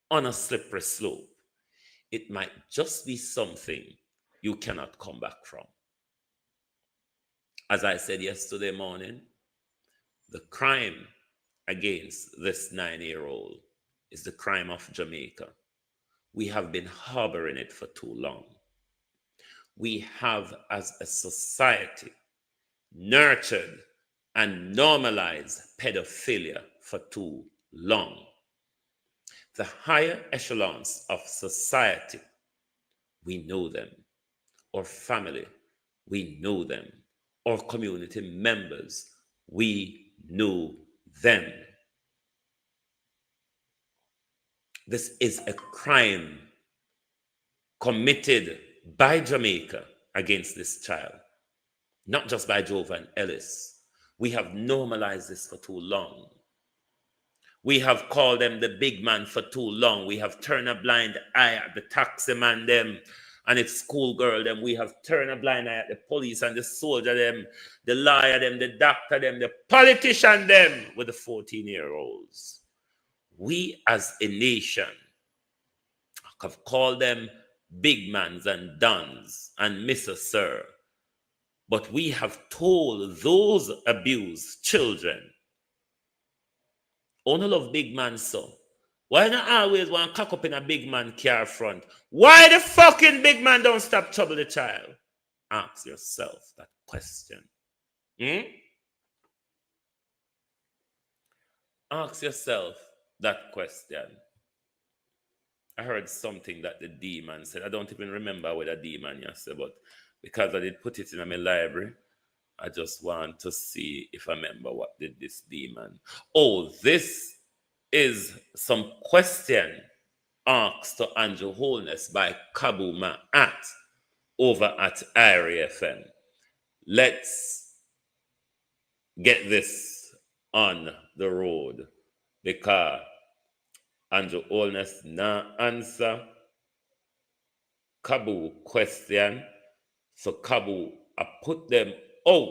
on a slippery slope, it might just be something you cannot come back from. As I said yesterday morning, the crime against this 9-year-old is the crime of Jamaica. We have been harboring it for too long. We have, as a society, nurtured and normalized pedophilia for too long. The higher echelons of society, we know them. Our family, we know them. Our community members, we know them. This is a crime committed by Jamaica against this child, not just by Jovan Ellis. We have normalized this for too long. We have called them the big man for too long. We have turned a blind eye at the taxi man them and its schoolgirl them. We have turned a blind eye at the police and the soldier them, the lawyer them, the doctor them, the politician them with the 14-year-olds. We as a nation have called them big mans and dons and Mr. Sir. But we have told those abused children, only love big man, so why not always want to cock up in a big man car front? Why the fucking big man don't stop trouble the child? Ask yourself that question. Ask yourself that question. I heard something that the demon said. I don't even remember what the demon said, but because I did put it in my library, I just want to see if I remember what did this demon. Oh, this is some question asked to Andrew Holness by Kabuma over at IRA FM. Let's get this on the road because Andrew Holness now answer Kabu question. So Kabu, I put them out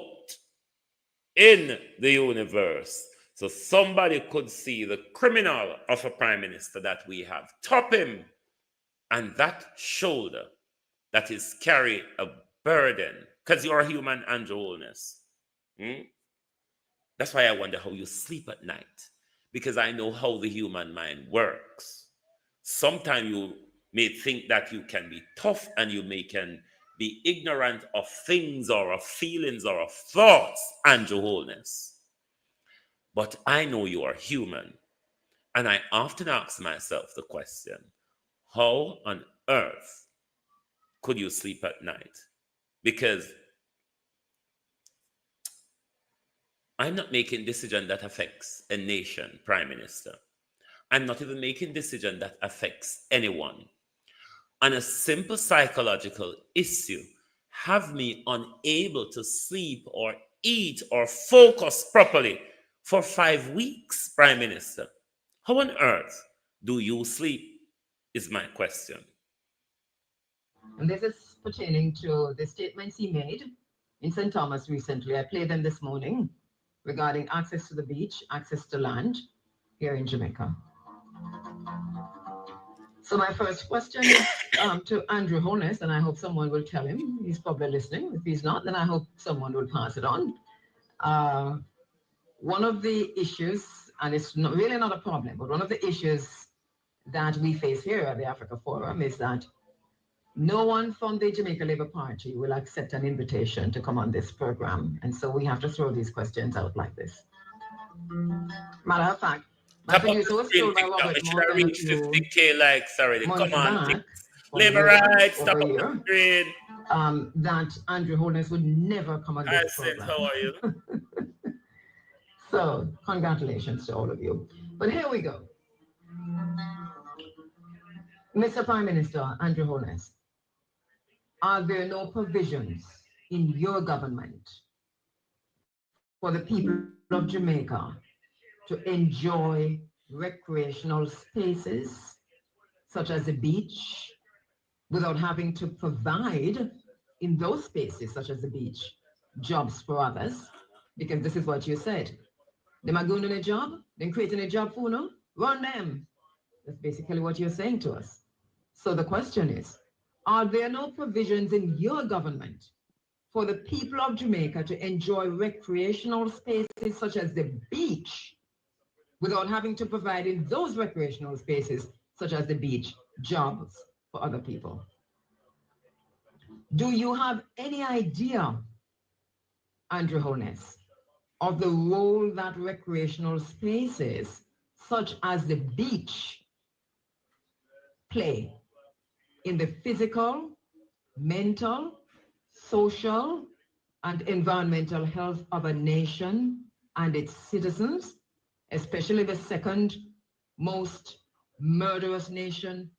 in the universe so somebody could see the criminal of a prime minister that we have. Top him. And that shoulder that is carry a burden. Because you're a human, Andrew Holness. That's why I wonder how you sleep at night. Because I know how the human mind works. Sometimes you may think that you can be tough and you can be ignorant of things or of feelings or of thoughts, Andrew Holness. But I know you are human. And I often ask myself the question, how on earth could you sleep at night? Because I'm not making decision that affects a nation, Prime Minister. I'm not even making decision that affects anyone. On a simple psychological issue, have me unable to sleep or eat or focus properly for 5 weeks, Prime Minister. How on earth do you sleep, is my question. And this is pertaining to the statements he made in St. Thomas recently. I played them this morning regarding access to the beach, access to land here in Jamaica. So my first question is to Andrew Holness, and I hope someone will tell him. He's probably listening. If he's not, then I hope someone will pass it on. One of the issues, and it's really not a problem, but one of the issues that we face here at the Africa Forum is that no one from the Jamaica Labour Party will accept an invitation to come on this program. And so we have to throw these questions out like this. Matter of fact, my producer was told by Robert Morgan a few 50K likes already. months Come on, back, Labour rights, stop up the screen. that Andrew Holness would never come on this program. How are you? So, congratulations to all of you. But here we go. Mr. Prime Minister Andrew Holness, are there no provisions in your government for the people of Jamaica to enjoy recreational spaces such as the beach without having to provide in those spaces such as the beach jobs for others? Because this is what you said. Them are going on a job, then creating a job for no, run them. That's basically what you're saying to us. So the question is, are there no provisions in your government for the people of Jamaica to enjoy recreational spaces such as the beach without having to provide in those recreational spaces such as the beach jobs for other people? Do you have any idea, Andrew Holness, of the role that recreational spaces such as the beach play in the physical, mental, social, and environmental health of a nation and its citizens, especially the second most murderous nation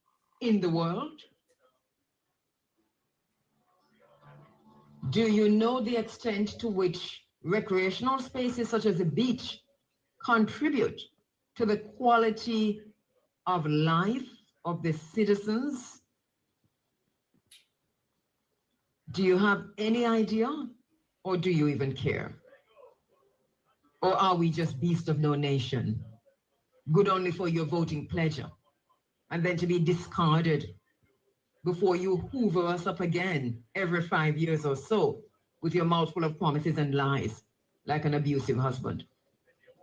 in the world? Do you know the extent to which recreational spaces such as the beach contribute to the quality of life of the citizens? Do you have any idea, or do you even care? Or are we just beasts of no nation, good only for your voting pleasure, and then to be discarded before you hoover us up again every 5 years or so with your mouth full of promises and lies, like an abusive husband?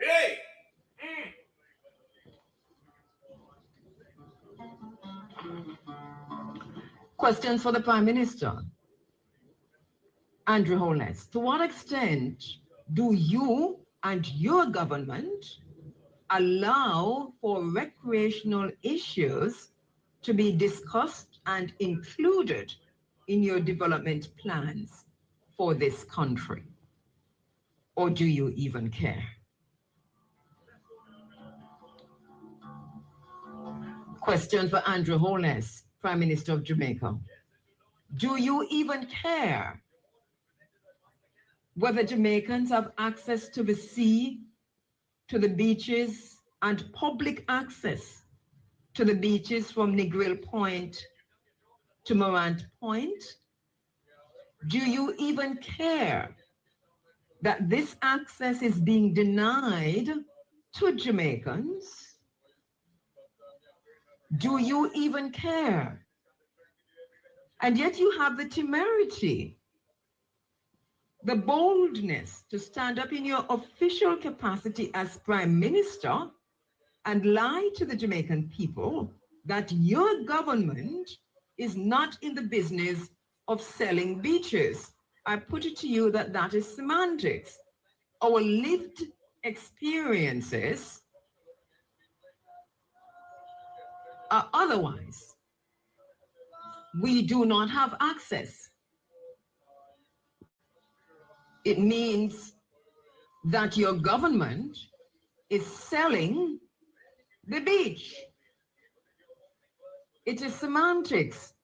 Hey! Questions for the Prime Minister. Andrew Holness, to what extent do you and your government allow for recreational issues to be discussed and included in your development plans for this country? Or do you even care? Question for Andrew Holness, Prime Minister of Jamaica. Do you even care whether Jamaicans have access to the sea, to the beaches, and public access to the beaches from Negril Point to Morant Point? Do you even care that this access is being denied to Jamaicans? Do you even care? And yet you have the temerity, the boldness to stand up in your official capacity as Prime Minister and lie to the Jamaican people that your government is not in the business of selling beaches. I put it to you that that is semantics. Our lived experiences are otherwise. We do not have access. It means that your government is selling the beach. It is semantics.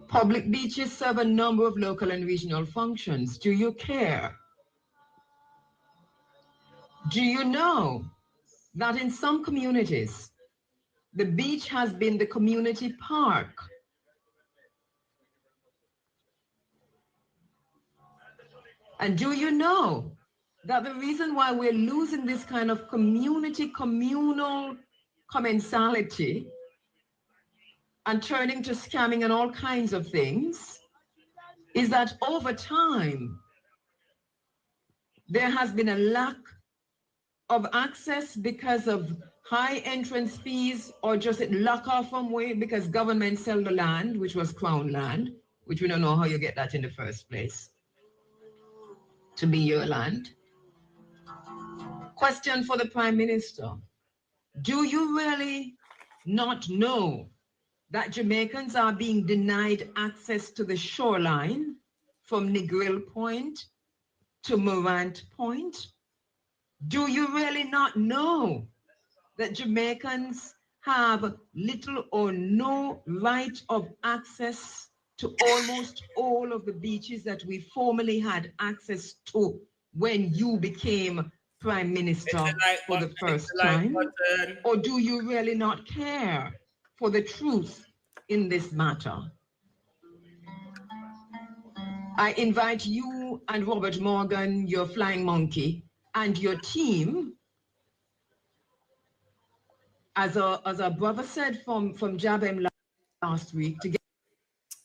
Public beaches serve a number of local and regional functions. Do you care? Do you know that in some communities, the beach has been the community park? And do you know that the reason why we're losing this kind of communal commensality and turning to scamming and all kinds of things is that over time, there has been a lack of access because of high entrance fees, or just it lock off from way because government sell the land, which was Crown land, which we don't know how you get that in the first place to be your land. Question for the Prime Minister. Do you really not know that Jamaicans are being denied access to the shoreline from Negril Point to Morant Point? Do you really not know that Jamaicans have little or no right of access to almost all of the beaches that we formerly had access to when you became Prime Minister for the first time? Or do you really not care for the truth in this matter? I invite you and Robert Morgan, your flying monkey, and your team, as our brother said from Jabem last week, to get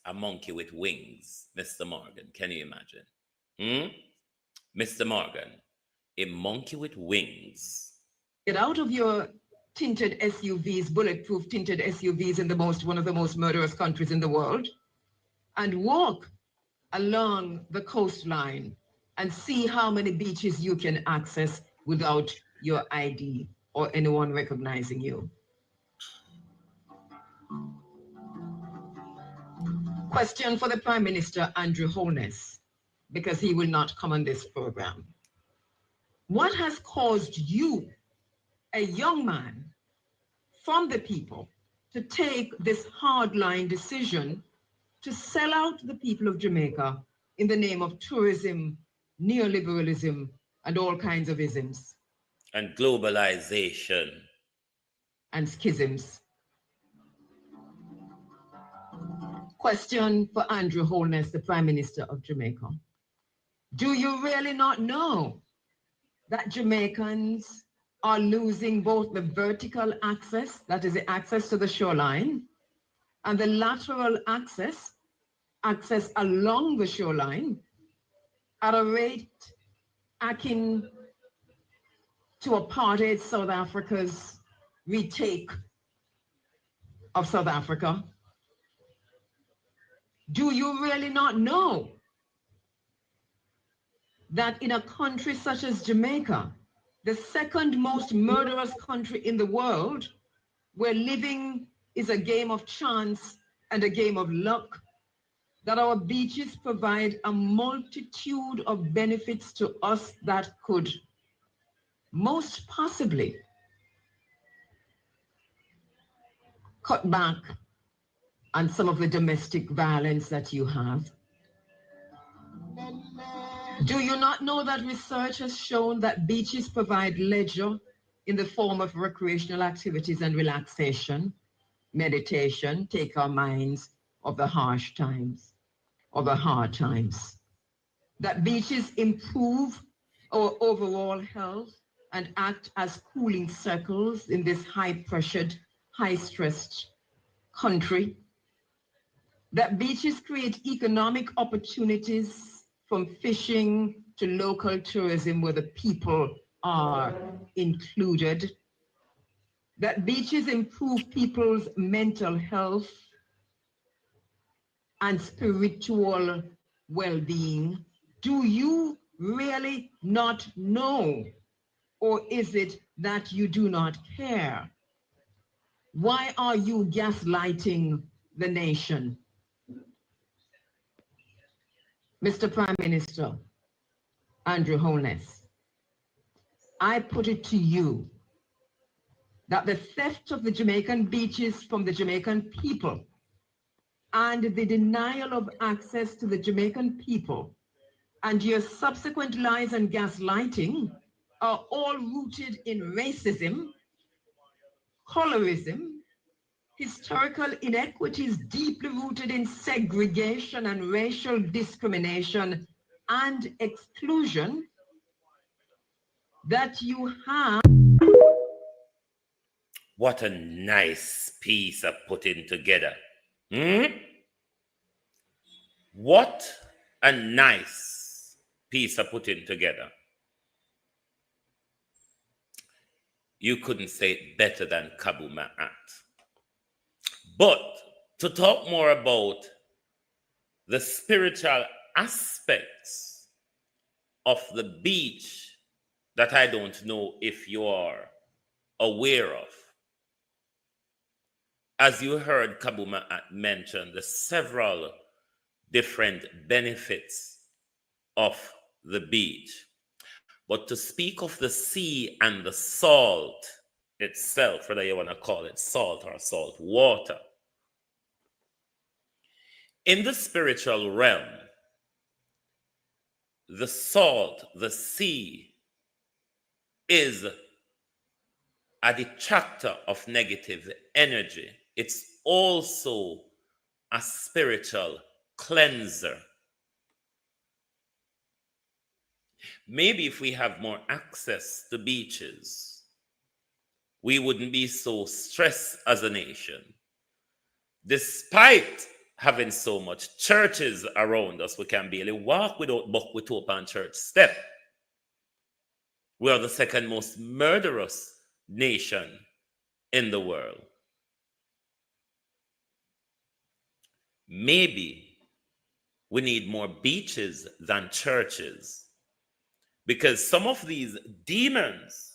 a monkey with wings, Mr. Morgan. Can you imagine? Mr. Morgan, a monkey with wings. Get out of your tinted SUVs, bulletproof tinted SUVs in one of the most murderous countries in the world, and walk along the coastline and see how many beaches you can access without your ID or anyone recognizing you. Question for the Prime Minister, Andrew Holness, because he will not come on this program. What has caused you, a young man from the people, to take this hardline decision to sell out the people of Jamaica in the name of tourism, neoliberalism, and all kinds of isms. And globalization. And schisms. Question for Andrew Holness, the Prime Minister of Jamaica. Do you really not know that Jamaicans are losing both the vertical access, that is the access to the shoreline, and the lateral access along the shoreline at a rate akin to apartheid South Africa's retake of South Africa? Do you really not know that in a country such as Jamaica, the second most murderous country in the world, where living is a game of chance and a game of luck, that our beaches provide a multitude of benefits to us that could most possibly cut back on some of the domestic violence that you have? Do you not know that research has shown that beaches provide leisure in the form of recreational activities and relaxation, meditation, take our minds of the harsh times, of the hard times? That beaches improve our overall health and act as cooling circles in this high-pressured, high-stressed country? That beaches create economic opportunities from fishing to local tourism where the people are included? That beaches improve people's mental health and spiritual well-being? Do you really not know? Or is it that you do not care? Why are you gaslighting the nation? Mr. Prime Minister Andrew Holness, I put it to you that the theft of the Jamaican beaches from the Jamaican people and the denial of access to the Jamaican people and your subsequent lies and gaslighting are all rooted in racism, colorism, historical inequities deeply rooted in segregation and racial discrimination and exclusion that you have. What a nice piece of putting together. What a nice piece of putting together. You couldn't say it better than Kabu Ma'at. But to talk more about the spiritual aspects of the beach that I don't know if you are aware of. As you heard Kabu Ma'at mention the several different benefits of the beach. But to speak of the sea and the salt itself, whether you want to call it salt or salt water, in the spiritual realm, the salt, the sea, is a detractor of negative energy. It's also a spiritual cleanser. Maybe if we have more access to beaches, we wouldn't be so stressed as a nation. Despite having so much churches around us, we can barely walk without buck with open church step. We are the second most murderous nation in the world. Maybe we need more beaches than churches, because some of these demons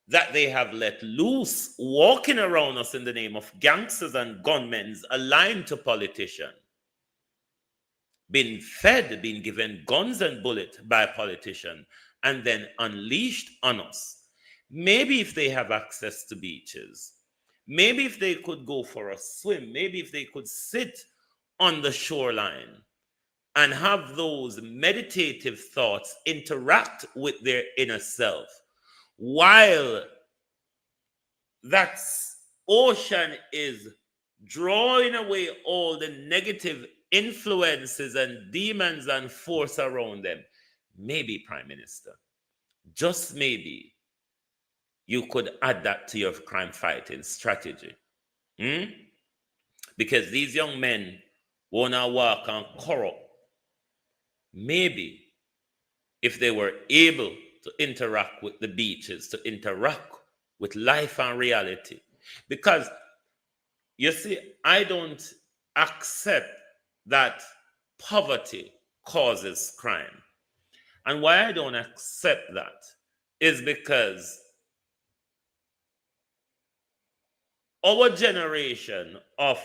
that they have let loose walking around us in the name of gangsters and gunmen aligned to politicians, been fed, been given guns and bullets by a politician, and then unleashed on us. Maybe if they have access to beaches, maybe if they could go for a swim, maybe if they could sit on the shoreline and have those meditative thoughts interact with their inner self, while that ocean is drawing away all the negative influences and demons and force around them, maybe, Prime Minister, just maybe, you could add that to your crime fighting strategy. Because these young men wanna walk and corrupt. Maybe if they were able to interact with the beaches, to interact with life and reality. Because you see, I don't accept that poverty causes crime. And why I don't accept that is because our generation of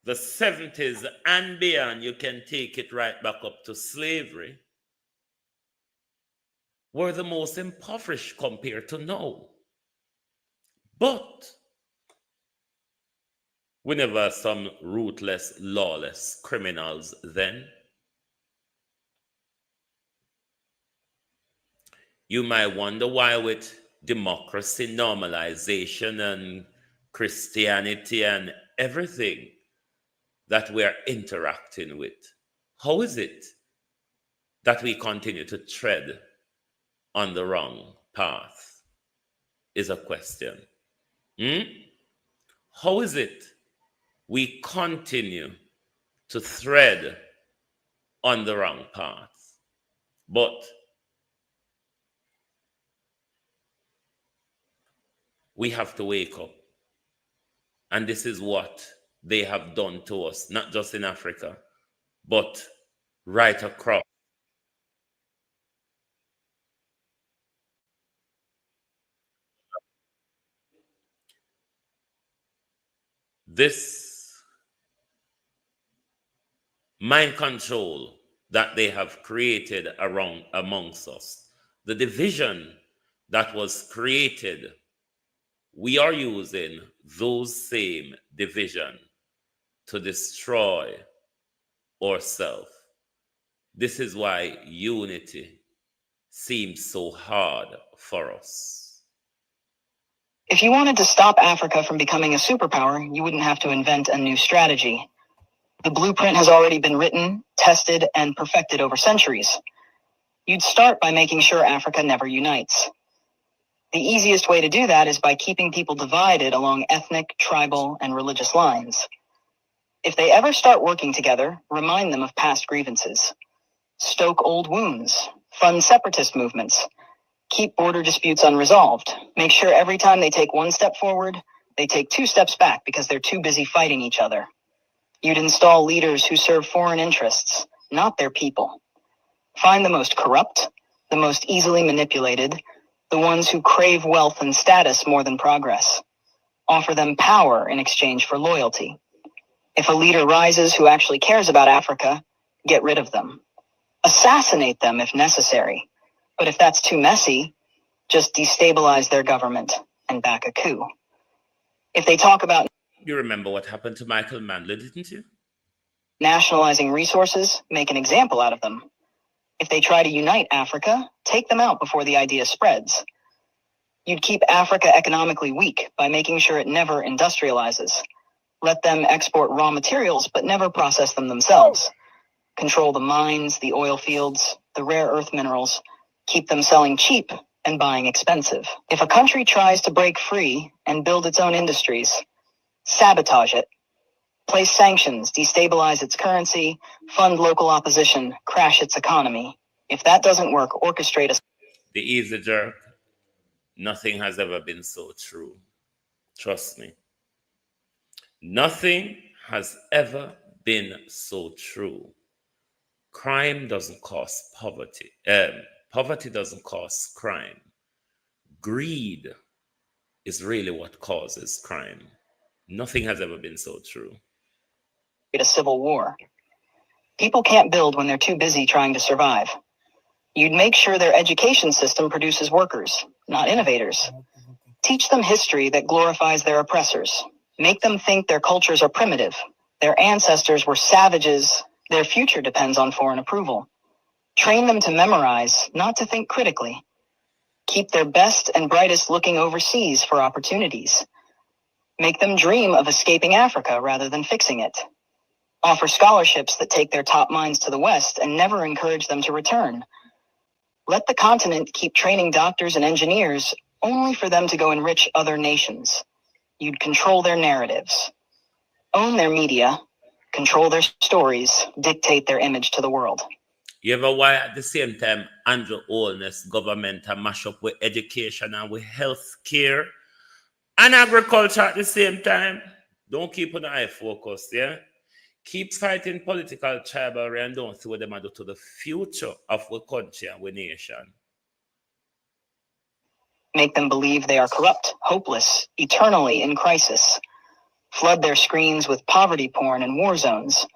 the 70s and beyond, you can take it right back up to slavery, were the most impoverished compared to now. But we never had some ruthless, lawless criminals then. You might wonder why, with democracy, normalization, and Christianity and everything that we are interacting with, how is it that we continue to tread on the wrong path is a question. How is it we continue to thread on the wrong path? But we have to wake up. And this is what they have done to us, not just in Africa, but right across. This mind control that they have created amongst us, the division that was created, we are using those same division to destroy ourselves. This is why unity seems so hard for us. If you wanted to stop Africa from becoming a superpower, you wouldn't have to invent a new strategy. The blueprint has already been written, tested, and perfected over centuries. You'd start by making sure Africa never unites. The easiest way to do that is by keeping people divided along ethnic, tribal, and religious lines. If they ever start working together, remind them of past grievances. Stoke old wounds, fund separatist movements, keep border disputes unresolved. Make sure every time they take one step forward, they take 2 steps back because they're too busy fighting each other. You'd install leaders who serve foreign interests, not their people. Find the most corrupt, the most easily manipulated, the ones who crave wealth and status more than progress. Offer them power in exchange for loyalty. If a leader rises who actually cares about Africa, get rid of them. Assassinate them if necessary. But if that's too messy, just destabilize their government and back a coup. If they talk about... You remember what happened to Michael Mandler, didn't you? Nationalizing resources, make an example out of them. If they try to unite Africa, take them out before the idea spreads. You'd keep Africa economically weak by making sure it never industrializes. Let them export raw materials, but never process them themselves. Control the mines, the oil fields, the rare earth minerals. Keep them selling cheap and buying expensive. If a country tries to break free and build its own industries, sabotage it. Place sanctions, destabilize its currency, fund local opposition, crash its economy. If that doesn't work, orchestrate a... The easy jerk. Nothing has ever been so true. Trust me. Nothing has ever been so true. Crime doesn't cause poverty. Poverty doesn't cause crime. Greed is really what causes crime. Nothing has ever been so true. A civil war. People can't build when they're too busy trying to survive. You'd make sure their education system produces workers, not innovators. Teach them history that glorifies their oppressors. Make them think their cultures are primitive, Their ancestors were savages. Their future depends on foreign approval. Train them to memorize, not to think critically. Keep their best and brightest looking overseas for opportunities. Make them dream of escaping Africa rather than fixing it. Offer scholarships that take their top minds to the West and never encourage them to return. Let the continent keep training doctors and engineers only for them to go enrich other nations. You'd control their narratives. Own their media, control their stories, dictate their image to the world. You ever why at the same time Andrew Holness government to mash up with education and with health care and agriculture at the same time? Don't keep an eye focused, yeah? Keep fighting political tribal and don't see what they do to the future of our country and our nation. Make them believe they are corrupt, hopeless, eternally in crisis. Flood their screens with poverty porn and war zones.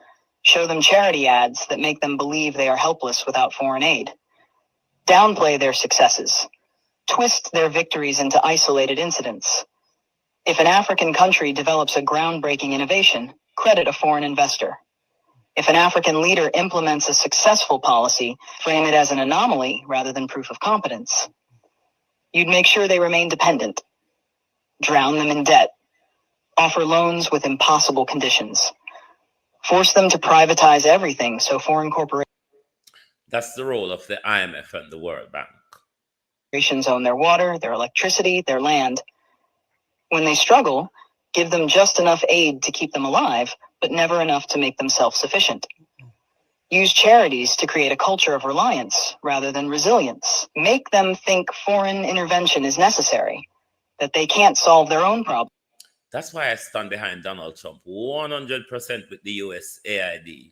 Show them charity ads that make them believe they are helpless without foreign aid. Downplay their successes. Twist their victories into isolated incidents. If an African country develops a groundbreaking innovation, credit a foreign investor. If an African leader implements a successful policy, frame it as an anomaly rather than proof of competence. You'd make sure they remain dependent. Drown them in debt. Offer loans with impossible conditions. Force them to privatize everything so foreign corporations. That's the role of the IMF and the World Bank. Corporations own their water, their electricity, their land. When they struggle, give them just enough aid to keep them alive, but never enough to make them self-sufficient. Use charities to create a culture of reliance rather than resilience. Make them think foreign intervention is necessary, that they can't solve their own problems. That's why I stand behind Donald Trump 100% with the US AID.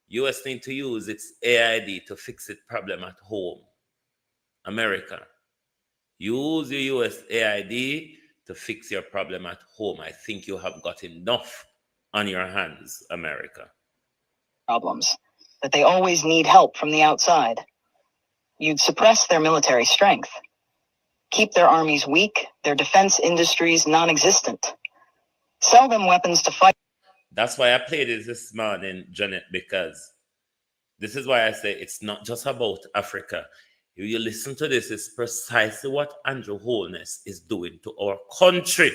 US need to use its AID to fix its problem at home. America, use your US AID to fix your problem at home. I think you have got enough on your hands, America. Problems, that they always need help from the outside. You'd suppress their military strength. Keep their armies weak, their defense industries non-existent. Sell them weapons to fight. That's why I played this morning, Janet, because this is why I say it's not just about Africa. If you listen to this, it's precisely what Andrew Holness is doing to our country.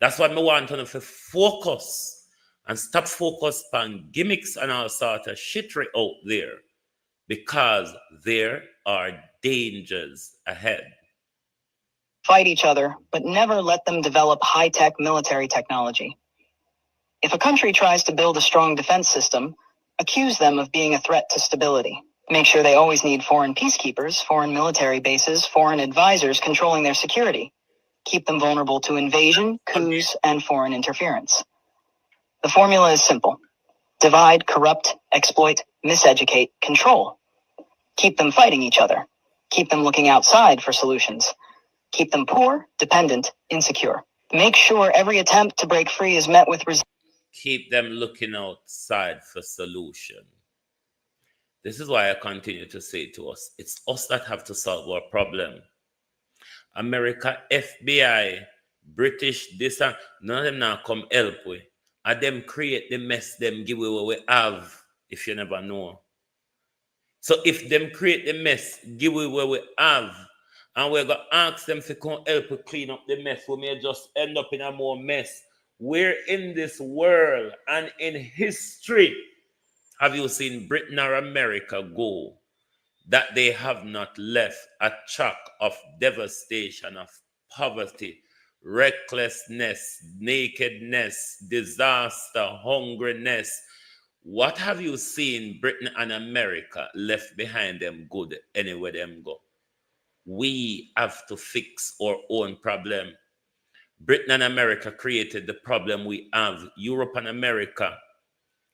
That's why I want to focus and stop focus on gimmicks and all sort of shittery out there, because there are dangers ahead. Fight each other, but never let them develop high-tech military technology. If a country tries to build a strong defense system, accuse them of being a threat to stability. Make sure they always need foreign peacekeepers, foreign military bases, foreign advisors controlling their security. Keep them vulnerable to invasion, coups, and foreign interference. The formula is simple. Divide, corrupt, exploit, miseducate, control. Keep them fighting each other. Keep them looking outside for solutions. Keep them poor, dependent, insecure. Make sure every attempt to break free is met with resistance. Keep them looking outside for solution. This is why I continue to say to us, it's us that have to solve our problem. America, FBI, British, this and none of them now come help we. And them create the mess, them give away what we have, if you never know. So if them create the mess, give away what we have, and we're going to ask them to come help us clean up the mess, we may just end up in a more mess. Where in this world and in history have you seen Britain or America go that they have not left a track of devastation, of poverty, recklessness, nakedness, disaster, hungriness? What have you seen Britain and America left behind them good anywhere them go? We have to fix our own problem. Britain and America created the problem we have. Europe and America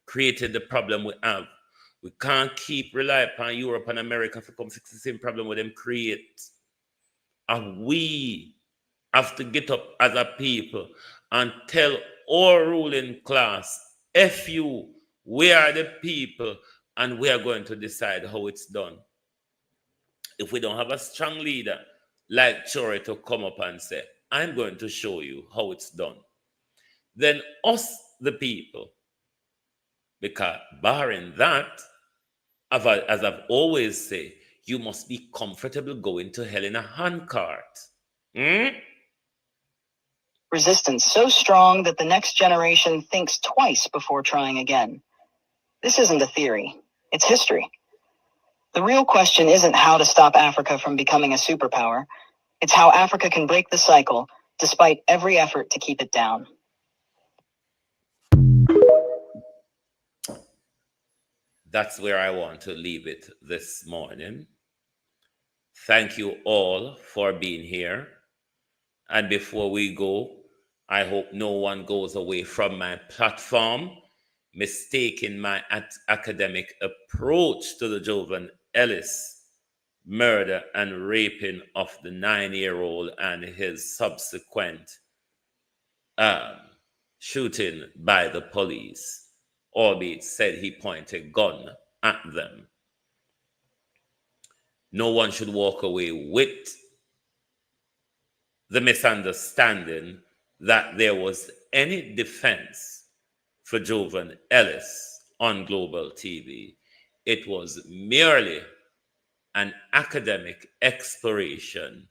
created the problem we have. We can't keep relying upon Europe and America to come fix the same problem with them create. And we have to get up as a people and tell our ruling class, F you, we are the people and we are going to decide how it's done. If we don't have a strong leader like Chore to come up and say, I'm going to show you how it's done, then us, the people, Because barring that, as I've always said, you must be comfortable going to hell in a handcart. Resistance so strong that the next generation thinks twice before trying again. This isn't a theory, it's history. The real question isn't how to stop Africa from becoming a superpower. It's how Africa can break the cycle despite every effort to keep it down. That's where I want to leave it this morning. Thank you all for being here. And before we go, I hope no one goes away from my platform mistaking my academic approach to the Jovan Ellis murder and raping of the 9-year-old and his subsequent shooting by the police, albeit said he pointed a gun at them. No one should walk away with the misunderstanding that there was any defense for Jovan Ellis on global TV. It was merely an academic exploration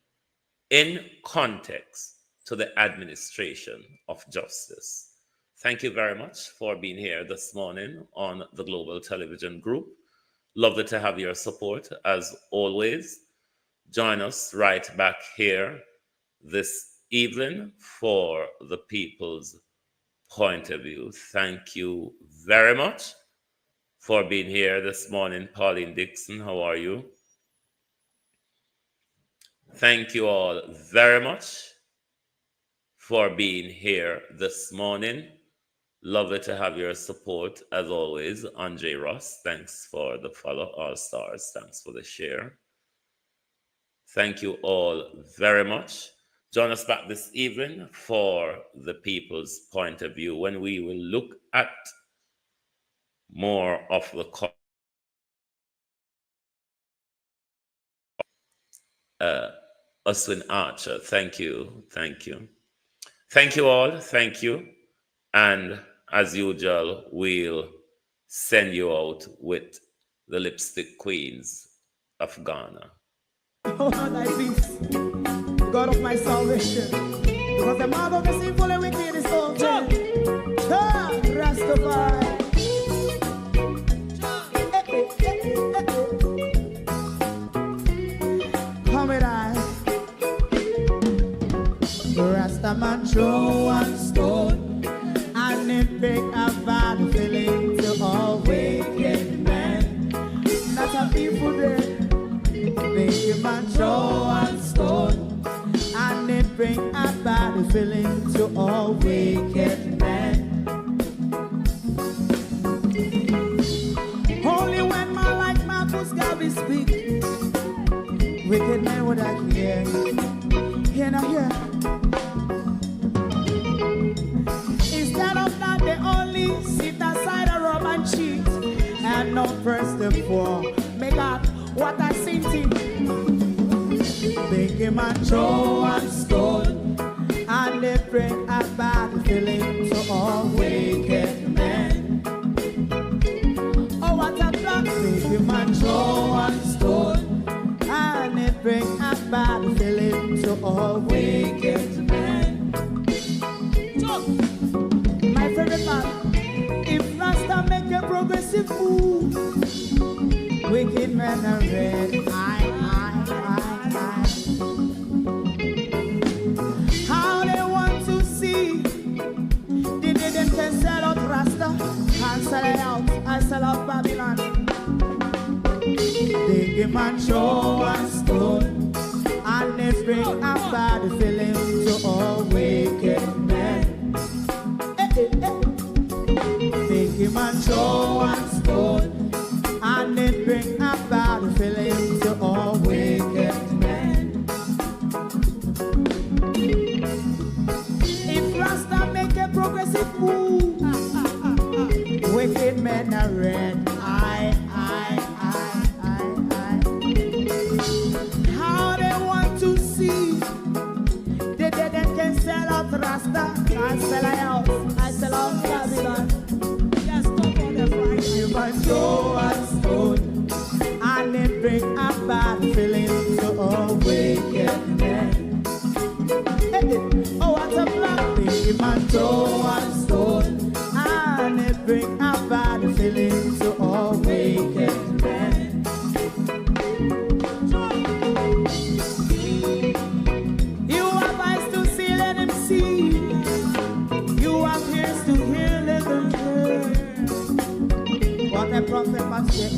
in context to the administration of justice. Thank you very much for being here this morning on the Global Television Group. Lovely to have your support as always. Join us right back here this evening for the People's Point of View. Thank you very much for being here this morning. Pauline Dixon, how are you? Thank you all very much for being here this morning. Lovely to have your support as always. Andre Ross, thanks for the follow. All Stars, thanks for the share. Thank you all very much. Join us back this evening for the People's Point of View when we will look at more of the Oswin Archer. Thank you. Thank you. Thank you all. Thank you. And as usual, we'll send you out with the Lipstick Queens of Ghana. Oh, thy peace, God of my salvation, because the mouth of the sinful and wicked is open. Rastafari. Come with I. Rastaman throw one stone, and it bring a bad feeling to all wicked men. That's a people day. Make a man throw one stone, and it bring a bad feeling to all wicked men. Only when man like Marcus Garvey speak, wicked men would I hear. Hear now hear. Instead of that, they only sit aside a rub and cheat, and not press the poor. Make up what I seen to. Make him a throw and stone, and they bring a bad feeling to all wicked men. Oh, what a plan! Make him a throw and stone, and they bring a bad feeling to all wicked men. My favorite part, if Rasta make a progressive move, wicked men are red. How they want to see? They didn't can sell out Rasta and sell it out. I sell out Babylon. They give man show and stone, and they bring a bad feeling to all wicked men. They give man show and stone, and they bring a bad feeling to all wicked men. If Rasta make a progressive move, wicked men are red. How they want to see? They can sell out Rasta. I sell out Babylon. Yes, stop on the Friday. show and stone, and it bring a bad feeling to awaken men. Oh, what a black thing, man, show and stone, and it bring a bad feeling to awaken men. You have eyes to see, let him see. You have ears to hear, let them hear. What a prophet must say.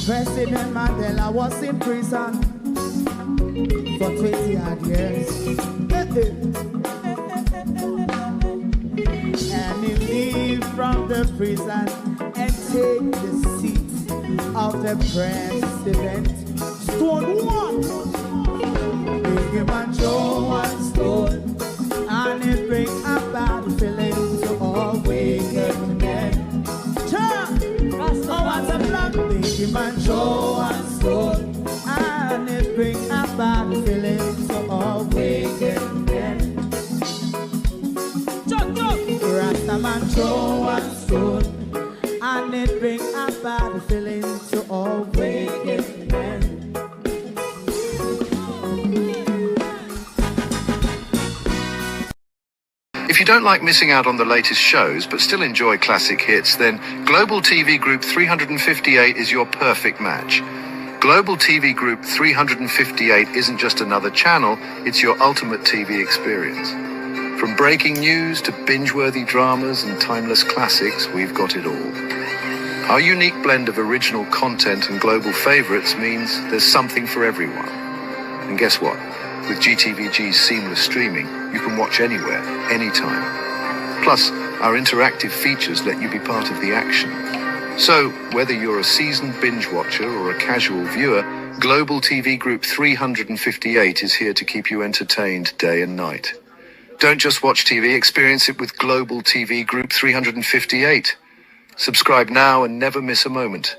President Mandela was in prison for 20 odd years. And he leave from the prison and take the seat of the president. Stone one, big him and show and stone, and it bring a bad feeling to awaken men. Oh, what a black big him and show and stone, and it bring a bad feeling to awaken men. Rastaman show and stone, and it bring a bad feeling to awaken men. If you don't like missing out on the latest shows but still enjoy classic hits, then Global TV Group 358 is your perfect match. Global TV Group 358 isn't just another channel, it's your ultimate TV experience. From breaking news to binge-worthy dramas and timeless classics, we've got it all. Our unique blend of original content and global favorites means there's something for everyone. And guess what? With GTVG's seamless streaming, you can watch anywhere, anytime. Plus, our interactive features let you be part of the action. So, whether you're a seasoned binge watcher or a casual viewer, Global TV Group 358 is here to keep you entertained day and night. Don't just watch TV, experience it with Global TV Group 358. Subscribe now and never miss a moment.